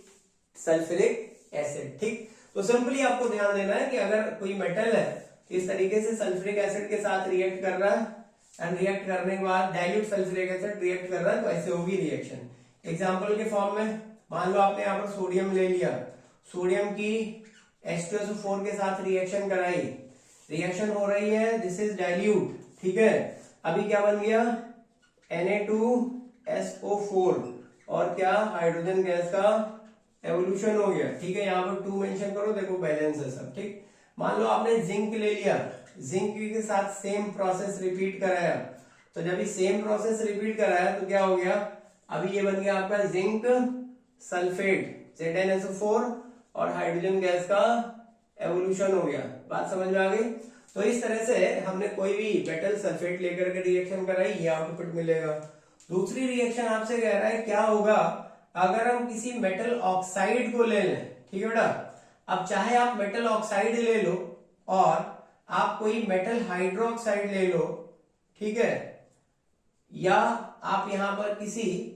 सल्फ्यूरिक एसिड, ठीक। तो सिंपली आपको ध्यान देना है कि अगर कोई मेटल है तो इस तरीके से सल्फ्यूरिक एसिड के साथ रिएक्ट कर रहा है एंड रिएक्ट करने के बाद डाइल्यूट सल्फ्यूरिक एसिड रिएक्ट कर रहा है, तो ऐसे होगी रिएक्शन। एग्जाम्पल के फॉर्म में मान लो आपने यहाँ पर सोडियम ले लिया, सोडियम की H2SO4 के साथ रिएक्शन कराई, रिएक्शन हो रही है, दिस इज डाइल्यूट, ठीक है। अभी क्या बन गया, Na2SO4 और क्या हाइड्रोजन गैस का एवोल्यूशन हो गया, ठीक है। यहाँ पर 2 मेंशन करो, देखो बैलेंस है सब, ठीक। मान लो आपने जिंक ले लिया, जिंक के साथ सेम प्रोसेस रिपीट कराया, तो जब ये सेम प्रोसेस रिपीट कराया तो क्या हो गया, अभी ये बन गया आपका जिंक सल्फेट ZnSO4 और हाइड्रोजन गैस का एवोल्यूशन हो गया। बात समझ में आ गई। तो इस तरह से हमने कोई भी मेटल सल्फेट लेकर के रिएक्शन कराई, ये आउटपुट मिलेगा। दूसरी रिएक्शन आपसे कह रहा है क्या होगा अगर हम किसी मेटल ऑक्साइड को ले लें, ठीक है बेटा। अब चाहे आप मेटल ऑक्साइड ले लो और आप कोई मेटल हाइड्रोक्साइड ले लो, ठीक है, या आप यहां पर किसी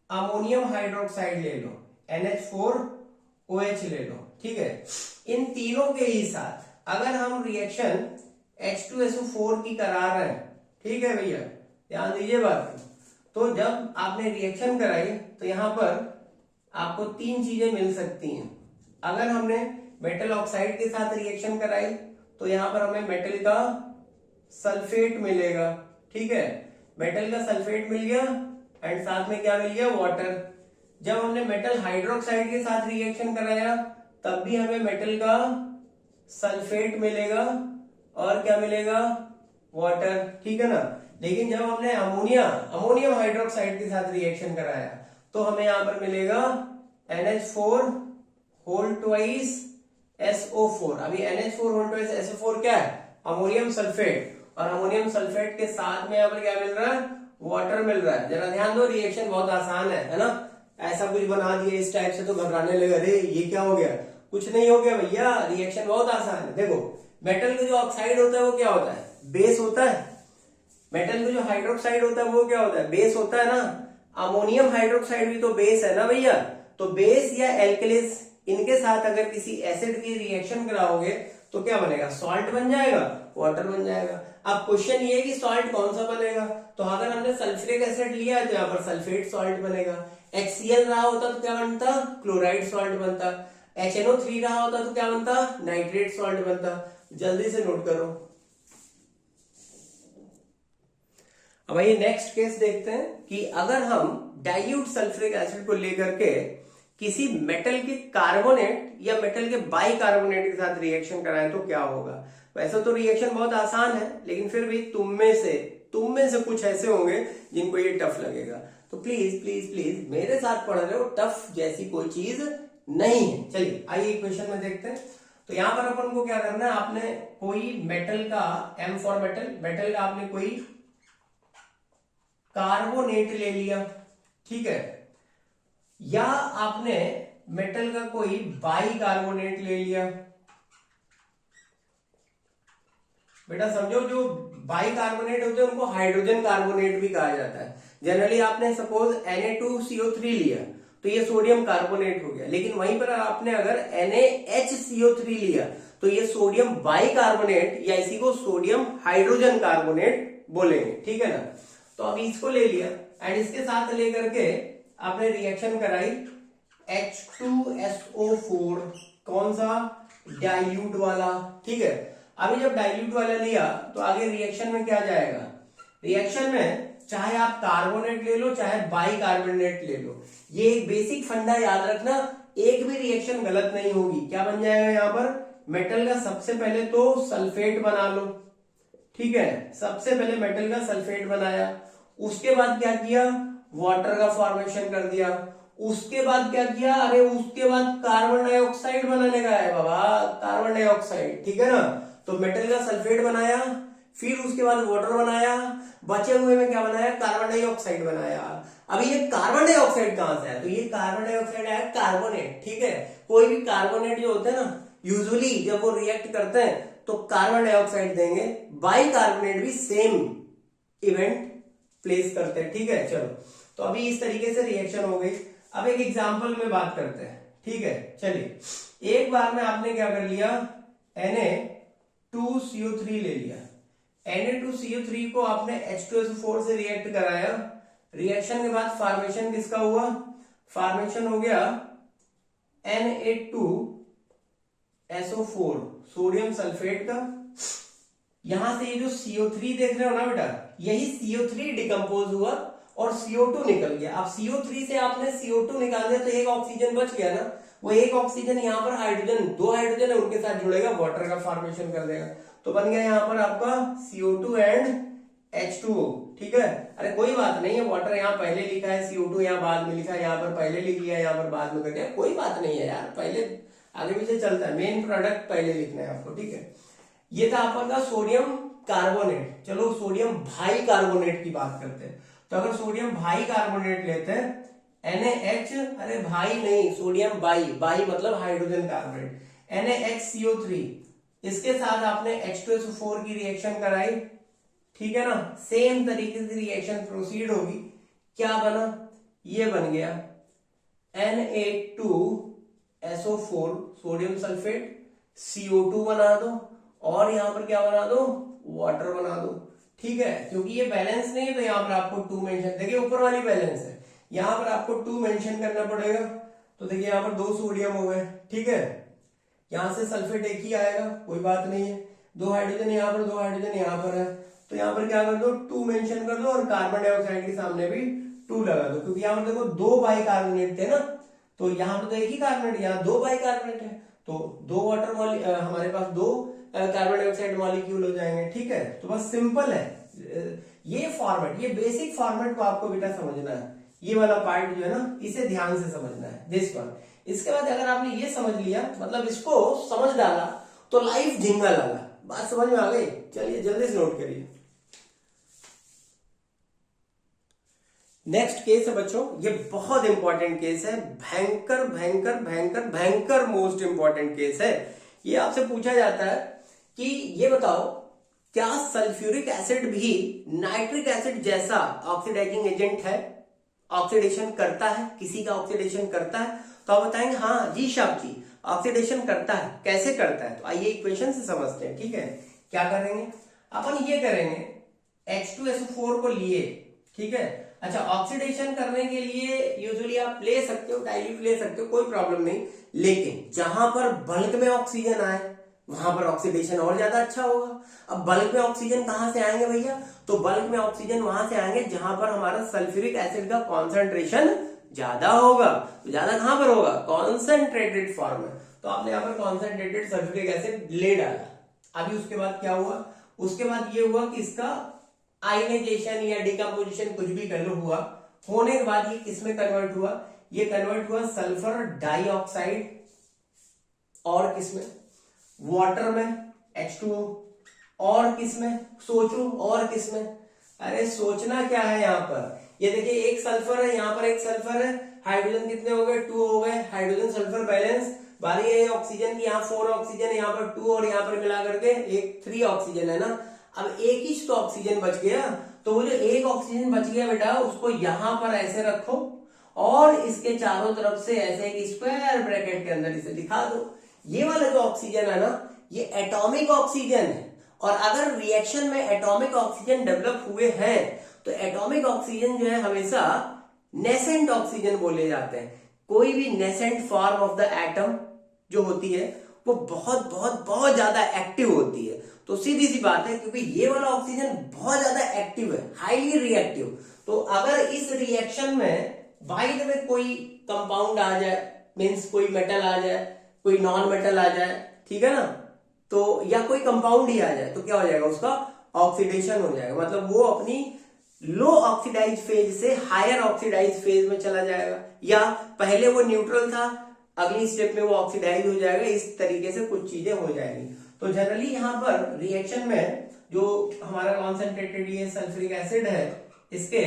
अमोनियम हाइड्रोक्साइड ले लो, NH4OH ले लो, ठीक है। इन तीनों के ही साथ अगर हम रिएक्शन H2SO4 की करा रहे हैं, ठीक है भैया, ध्यान दीजिए बात। तो जब आपने रिएक्शन कराई तो यहां पर आपको 3 चीजें मिल सकती हैं। अगर हमने मेटल ऑक्साइड के साथ रिएक्शन कराई तो यहां पर हमें मेटल का सल्फेट मिलेगा, ठीक है, मेटल का सल्फेट मिल गया एंड साथ में क्या मिल गया, वाटर। जब हमने मेटल हाइड्रोक्साइड के साथ रिएक्शन कराया तब भी हमें मेटल का सल्फेट मिलेगा और क्या मिलेगा, वाटर, ठीक है ना। लेकिन जब हमने अमोनियम हाइड्रोक्साइड के साथ रिएक्शन कराया तो हमें यहां पर मिलेगा NH4 होल ट्वाइस SO4। अभी NH4 होल ट्वाइस SO4 क्या है, अमोनियम सल्फेट, और अमोनियम सल्फेट के साथ में यहाँ पर क्या मिल रहा है, वाटर मिल रहा है। जरा ध्यान दो, रिएक्शन बहुत आसान है ना। ऐसा कुछ बना दिया इस टाइप से तो घबराने लगे, अरे ये क्या हो गया, कुछ नहीं हो गया भैया, रिएक्शन बहुत आसान है। देखो मेटल का जो ऑक्साइड होता है वो क्या होता है, बेस होता है। मेटल का जो हाइड्रोक्साइड होता है वो क्या होता है, बेस होता है ना। अमोनियम हाइड्रोक्साइड भी तो बेस है ना भैया। तो बेस या एल्कलीस, इनके साथ अगर किसी एसिड की रिएक्शन कराओगे तो क्या बनेगा, सॉल्ट बन जाएगा, वाटर बन जाएगा। अब क्वेश्चन ये है कि सॉल्ट कौन सा बनेगा, तो अगर हमने सल्फ्यूरिक एसिड लिया है तो यहाँ पर सल्फेट सॉल्ट बनेगा। HCl रहा होता तो क्या बनता, क्लोराइड सॉल्ट बनता। HNO3 रहा होता तो क्या बनता, नाइट्रेट सॉल्ट बनता। जल्दी से नोट करो। अब आइए नेक्स्ट केस देखते हैं कि अगर हम डाइल्यूट सल्फ्यूरिक एसिड को लेकर के किसी मेटल के कार्बोनेट या मेटल के बाइकार्बोनेट के साथ रिएक्शन कराएं तो क्या होगा। वैसे तो रिएक्शन बहुत आसान है, लेकिन फिर भी तुम में से कुछ ऐसे होंगे जिनको ये टफ लगेगा। तो प्लीज प्लीज प्लीज मेरे साथ पढ़ रहे हो, टफ जैसी कोई चीज नहीं है। चलिए आइए क्वेश्चन में देखते हैं। तो यहां पर अपन को क्या करना है, आपने कोई मेटल का, M फॉर मेटल का आपने कोई कार्बोनेट ले लिया, ठीक है, या आपने मेटल का कोई बाइकार्बोनेट ले लिया। बेटा समझो, जो बाइकार्बोनेट होते हैं उनको हाइड्रोजन कार्बोनेट भी कहा जाता है। जनरली आपने सपोज Na2CO3 लिया तो ये सोडियम कार्बोनेट हो गया, लेकिन वहीं पर आपने अगर NaHCO3 लिया तो ये सोडियम बाइकार्बोनेट या इसी को सोडियम हाइड्रोजन कार्बोनेट बोलेंगे, ठीक है ना। तो अभी इसको ले लिया एंड इसके साथ लेकर के आपने रिएक्शन कराई H2SO4, कौन सा, डाइल्यूट वाला, ठीक है। अभी जब डाइल्यूट वाला लिया तो आगे रिएक्शन में क्या जाएगा, रिएक्शन में चाहे आप कार्बोनेट ले लो चाहे बाइकार्बोनेट ले लो, ये एक बेसिक फंडा याद रखना, एक भी रिएक्शन गलत नहीं होगी। क्या बन जाएगा यहाँ पर, मेटल का सबसे पहले तो सल्फेट बना लो, ठीक है, सबसे पहले मेटल का सल्फेट बनाया, उसके बाद क्या किया, वाटर का फॉर्मेशन कर दिया, उसके बाद क्या किया, अरे उसके बाद कार्बन डाइऑक्साइड बनाने का है बाबा, कार्बन डाइऑक्साइड, ठीक है ना। तो मेटल का सल्फेट बनाया, फिर उसके बाद वाटर बनाया, बचे हुए में क्या बनाया, कार्बन डाइऑक्साइड बनाया। अभी ये कार्बन डाइऑक्साइड कहां से है, तो ये कार्बन डाइऑक्साइड है कार्बोनेट, ठीक है। कोई भी कार्बोनेट जो होते हैं ना, यूजुअली जब वो रिएक्ट करते हैं तो कार्बन डाइऑक्साइड देंगे, बाइकार्बोनेट भी सेम इवेंट प्लेस करते हैं, ठीक है। चलो तो अभी इस तरीके से रिएक्शन हो गई। अब एक एग्जांपल में बात करते हैं, ठीक है। चलिए एक बार में आपने क्या कर लिया, Na2CO3 ले लिया, Na2CO3 को आपने H2SO4 से रिएक्ट कराया, रिएक्शन के बाद फॉर्मेशन किसका हुआ, फॉर्मेशन हो गया Na2 SO4 सोडियम सल्फेट का, यहां से ये जो CO3 देख रहे हो ना बेटा, यही CO3 डिकम्पोज हुआ और CO2 निकल गया। अब CO3 से आपने CO2 निकाल दिया तो एक ऑक्सीजन बच गया ना, वो एक ऑक्सीजन यहाँ पर हाइड्रोजन, दो हाइड्रोजन है उनके साथ जुड़ेगा, वाटर का फॉर्मेशन कर देगा, तो बन गया यहाँ पर आपका CO2 एंड H2O। ठीक है, अरे कोई बात नहीं है, वाटर यहाँ पहले लिखा है, CO2 यहाँ बाद में लिखा है, यहाँ पर पहले लिख लिया, यहाँ पर बाद में कर दिया, कोई बात नहीं है यार, पहले आगे पीछे चलता है, मेन प्रोडक्ट पहले लिखना है आपको। ठीक है, ये था आपका सोडियम कार्बोनेट। चलो सोडियम भाई कार्बोनेट की बात करते हैं, तो अगर सोडियम भाई कार्बोनेट लेते हैं NaH, अरे भाई नहीं, सोडियम बाई, बाई मतलब हाइड्रोजन कार्बोनेट, NaHCO3, इसके साथ आपने H2SO4 की रिएक्शन कराई, ठीक है ना, सेम तरीके से रिएक्शन प्रोसीड होगी, क्या बना, ये बन गया Na2SO4 सोडियम सल्फेट, CO2 बना दो और यहां पर क्या बना दो, वाटर बना दो। ठीक है, क्योंकि ये बैलेंस नहीं है तो यहां पर आपको 2 मेंशन, देखिए ऊपर वाली बैलेंस है, यहां पर आपको 2 मेंशन करना पड़ेगा, तो देखिए यहां पर 2 सोडियम हो गए। ठीक है, यहां से सल्फेट एक ही आएगा, कोई बात नहीं है, 2 हाइड्रोजन यहां पर, 2 हाइड्रोजन यहां पर है, तो यहां पर क्या कर दो, 2 मेंशन कर दो और कार्बन डाइऑक्साइड के सामने भी 2 लगा दो, क्योंकि यहां पर देखो 2 बाई कार्बोनेट थे ना, तो यहां पर तो एक ही कार्बोनेट, यहाँ 2 बाई कार्बोनेट है, तो 2 वाटर हमारे पास 2 कार्बन डाइऑक्साइड मॉलिक्यूल हो जाएंगे। ठीक है, तो बस सिंपल है ये फॉर्मेट, ये बेसिक फॉर्मेट को आपको बेटा समझना है, ये वाला पार्ट जो है ना इसे ध्यान से समझना है, दिस वन। इसके बाद अगर आपने ये समझ लिया, मतलब इसको समझ डाला, तो लाइफ झिंगा लगा, बात समझ में आ गई। चलिए जल्दी से नोट करिए। नेक्स्ट केस है बच्चों, ये बहुत इंपॉर्टेंट केस है, भयंकर भयंकर भयंकर भयंकर मोस्ट इंपॉर्टेंट केस है। ये आपसे पूछा जाता है कि ये बताओ, क्या सल्फ्यूरिक एसिड भी नाइट्रिक एसिड जैसा ऑक्सीडाइजिंग एजेंट है, ऑक्सीडेशन करता है, किसी का ऑक्सीडेशन करता है? तो आप बताएंगे हाँ जी साहब जी, ऑक्सीडेशन करता है। कैसे करता है? तो आइए इक्वेशन से समझते हैं। ठीक है, क्या करेंगे अपन, ये करेंगे H2SO4 को लिए, ठीक है। अच्छा, ऑक्सीडेशन करने के लिए यूजुअली आप ले सकते हो, डाइल्यूट ले सकते हो, कोई प्रॉब्लम नहीं, लेकिन जहां पर बल्क में ऑक्सीजन आए वहां पर ऑक्सीडेशन और ज्यादा अच्छा होगा। अब बल्क में ऑक्सीजन कहां से आएंगे भैया? तो बल्क में ऑक्सीजन वहां से आएंगे जहां पर हमारा सल्फ्यूरिक एसिड का कॉन्सेंट्रेशन ज्यादा होगा। तो ज्यादा कहां पर होगा? कॉन्सेंट्रेटेड फॉर्म में। तो आपने यहाँ पर कॉन्सेंट्रेटेड सल्फ्यूरिक एसिड ले डाला। अभी उसके बाद क्या हुआ? उसके बाद ये हुआ कि इसका आयनाइजेशन या डिकम्पोजिशन कुछ भी कर लो हुआ, होने के बाद ये किसमें कन्वर्ट हुआ? ये कन्वर्ट हुआ सल्फर डाइऑक्साइड और किसमें? वाटर में H2O, और किसमें? सोचो और किसमें? अरे सोचना क्या है यहाँ पर, ये देखिए एक सल्फर है, यहाँ पर एक सल्फर है, हाइड्रोजन कितने हो गए? 2 हो गए, हाइड्रोजन सल्फर बैलेंस। बारी है ऑक्सीजन की, यहाँ 4 ऑक्सीजन है, यहाँ पर 2 और यहाँ पर मिला करके एक 3 ऑक्सीजन है ना। अब एक ही तो ऑक्सीजन बच गया, तो वो जो एक ऑक्सीजन बच गया बेटा, उसको यहां पर ऐसे रखो और इसके चारों तरफ से ऐसे एक स्क्वायर ब्रैकेट के अंदर इसे दिखा दो। ये वाला जो ऑक्सीजन है ना, ये एटॉमिक ऑक्सीजन है, और अगर रिएक्शन में एटॉमिक ऑक्सीजन डेवलप हुए हैं तो एटॉमिक ऑक्सीजन जो है हमेशा नेसेंट ऑक्सीजन बोले जाते हैं। कोई भी nascent form of the atom जो होती है वो बहुत बहुत बहुत ज्यादा एक्टिव होती है। तो सीधी सी बात है, क्योंकि ये वाला ऑक्सीजन बहुत ज्यादा एक्टिव है, हाईली रिएक्टिव, तो अगर इस रिएक्शन में बाय द वे कोई कंपाउंड आ जाए, मींस कोई मेटल आ जाए, कोई नॉन मेटल आ जाए, ठीक है ना, तो या कोई कंपाउंड ही आ जाए, तो क्या हो जाएगा? उसका ऑक्सीडेशन हो जाएगा, मतलब वो अपनी लो ऑक्सीडाइज फेज से हायर ऑक्सीडाइज फेज में चला जाएगा, या पहले वो न्यूट्रल था, अगली स्टेप में वो ऑक्सीडाइज हो जाएगा। इस तरीके से कुछ चीजें हो जाएंगी। तो जनरली यहाँ पर रिएक्शन में जो हमारा कॉन्सेंट्रेटेड ये सल्फ्यूरिक एसिड है, इसके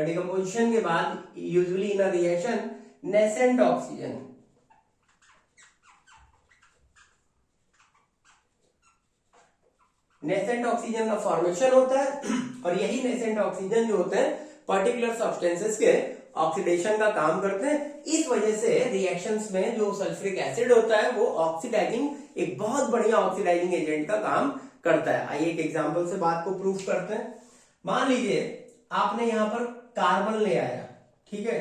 डिकम्पोजिशन के बाद usually in a reaction nascent oxygen, nascent oxygen का फॉर्मेशन होता है, और यही नेसेंट ऑक्सीजन जो होते हैं पर्टिकुलर सब्सटेंसेस के ऑक्सीडेशन का काम करते हैं। इस वजह से रिएक्शंस में जो सल्फ्यूरिक एसिड होता है वो ऑक्सीडाइजिंग, एक बहुत बढ़िया ऑक्सीडाइजिंग एजेंट का काम करता है। आइए एक एग्जांपल से बात को प्रूफ करते हैं। मान लीजिए आपने यहां पर कार्बन ले आया, ठीक है,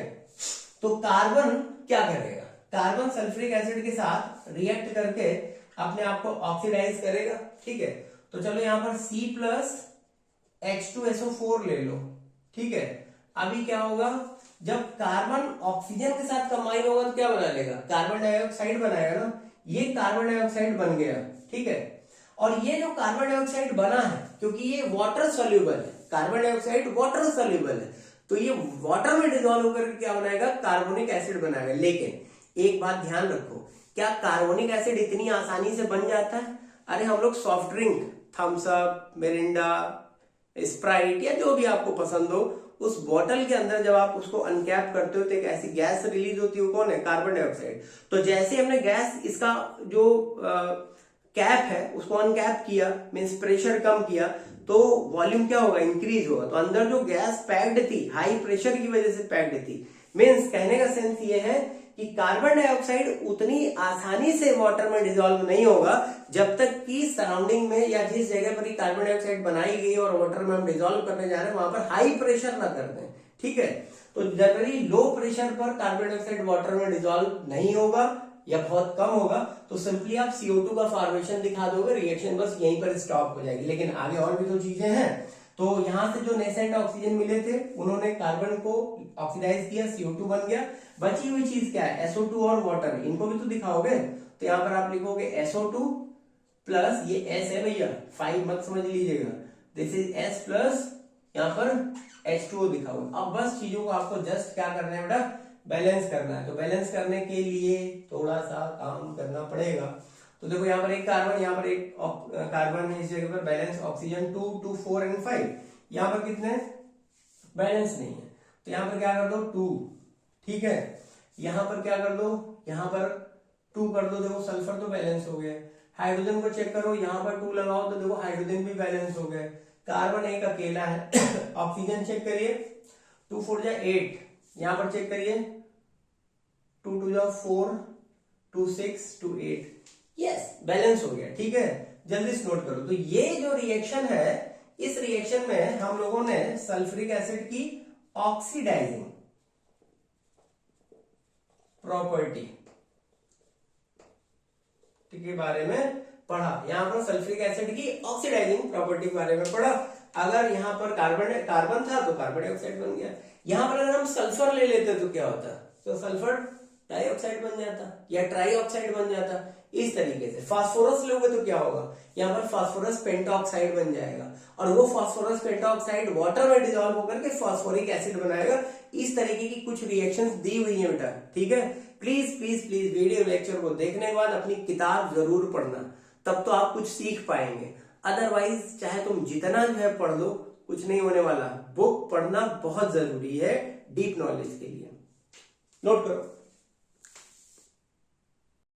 तो कार्बन क्या करेगा? कार्बन सल्फ्यूरिक एसिड के साथ रिएक्ट करके अपने आप को ऑक्सीडाइज करेगा। ठीक है, तो चलो यहाँ पर C प्लस H2SO4 ले लो। ठीक है, अभी क्या होगा, जब कार्बन ऑक्सीजन के साथ कंबाइन होगा तो क्या बना लेगा, कार्बन डाइऑक्साइड बनाएगा ना। ये कार्बन डाइऑक्साइड बन गया। ठीक है, और ये जो कार्बन डाइऑक्साइड बना है, क्योंकि ये वाटर सोल्यूबल है, कार्बन डाइऑक्साइड वाटर सोल्यूबल है, तो ये वाटर में डिसॉल्व होकर क्या बनाएगा, कार्बोनिक एसिड बनाएगा। लेकिन एक बात ध्यान रखो, क्या कार्बोनिक एसिड इतनी आसानी से बन जाता है? अरे हम लोग soft drink, Thums Up, Mirinda, Sprite या जो भी आपको पसंद हो, उस बोतल के अंदर जब आप उसको अनकैप करते हो तो एक ऐसी गैस रिलीज होती है, वो कौन है, कार्बन डाइऑक्साइड। तो जैसे हमने गैस, इसका जो कैप है उसको अनकैप किया, मीन्स प्रेशर कम किया, तो वॉल्यूम क्या होगा, इंक्रीज होगा। तो अंदर जो गैस पैक्ड थी, हाई प्रेशर की वजह से पैक्ड थी। मीन्स कहने का सेंस ये है कि कार्बन डाइऑक्साइड उतनी आसानी से वाटर में डिसॉल्व नहीं होगा जब तक कि सराउंडिंग में या जिस जगह पर कार्बन डाइऑक्साइड बनाई गई और वाटर में हम डिसॉल्व करने जा रहे हैं वहां पर हाई प्रेशर ना कर दें। ठीक है, तो जनरली लो प्रेशर पर कार्बन डाइऑक्साइड वाटर में डिसॉल्व नहीं होगा या बहुत कम होगा, तो सिंपली आप CO2 का फॉर्मेशन दिखा दोगे, रिएक्शन बस यहीं पर स्टॉप हो जाएगी। लेकिन आगे और भी तो चीजें हैं। तो यहां से जो नेसेंट ऑक्सीजन मिले थे उन्होंने कार्बन को ऑक्सीडाइज किया, CO2 बन गया। बची हुई चीज क्या है, SO2 और वाटर, इनको भी तो दिखाओगे। तो यहां पर आप लिखोगे SO2 प्लस, ये S है भैया, 5 मत समझ लीजिएगा, दिस इज S प्लस यहाँ पर H2O दिखाओगे। अब बस चीजों को आपको जस्ट क्या करना है बेटा, बैलेंस करना है। तो बैलेंस करने के लिए थोड़ा सा काम करना पड़ेगा। तो देखो यहाँ पर एक कार्बन, यहाँ पर एक कार्बन है, इस जगह पर बैलेंस ऑक्सीजन 2, 2, 4 एंड 5। यहाँ पर कितने, बैलेंस नहीं है, तो यहाँ पर क्या कर दो 2। ठीक है, यहाँ पर क्या कर दो, यहाँ पर 2 कर दो, देखो सल्फर तो बैलेंस हो गया। हाइड्रोजन को चेक करो, यहाँ पर 2 लगाओ तो देखो हाइड्रोजन भी बैलेंस हो गया। कार्बन एक अकेला है। ऑक्सीजन चेक करिए, 2, 4 जा 8, यहाँ पर चेक करिए 2, 2 जा 4, 2, 6, 2, 8, यस बैलेंस हो गया। ठीक है, जल्दी से नोट करो। तो ये जो रिएक्शन है, इस रिएक्शन में हम लोगों ने सल्फ्यूरिक एसिड की ऑक्सीडाइजिंग प्रॉपर्टी के बारे में पढ़ा। यहां पर सल्फ्यूरिक एसिड की ऑक्सीडाइजिंग प्रॉपर्टी के बारे में पढ़ा। अगर यहां पर कार्बन था तो कार्बन डाइऑक्साइड बन गया। यहां पर अगर हम सल्फर ले लेते तो क्या होता, तो सल्फर डाइऑक्साइड बन जाता या ट्राई ऑक्साइड बन जाता। इस तरीके से फास्फोरस लोगे तो क्या होगा, यहाँ पर फास्फोरस पेंटाऑक्साइड बन जाएगा, और वो फास्फोरस पेंटाऑक्साइड वाटर में डिसॉल्व होकर के फास्फोरिक एसिड बनाएगा। इस तरीके की कुछ रिएक्शंस दी हुई है बेटा। ठीक है, please please please video lecture को देखने के बाद अपनी किताब जरूर पढ़ना, तब तो आप कुछ सीख पाएंगे। अदरवाइज चाहे तुम जितना जो है पढ़ लो, कुछ नहीं होने वाला। बुक पढ़ना बहुत जरूरी है डीप नॉलेज के लिए। नोट करो।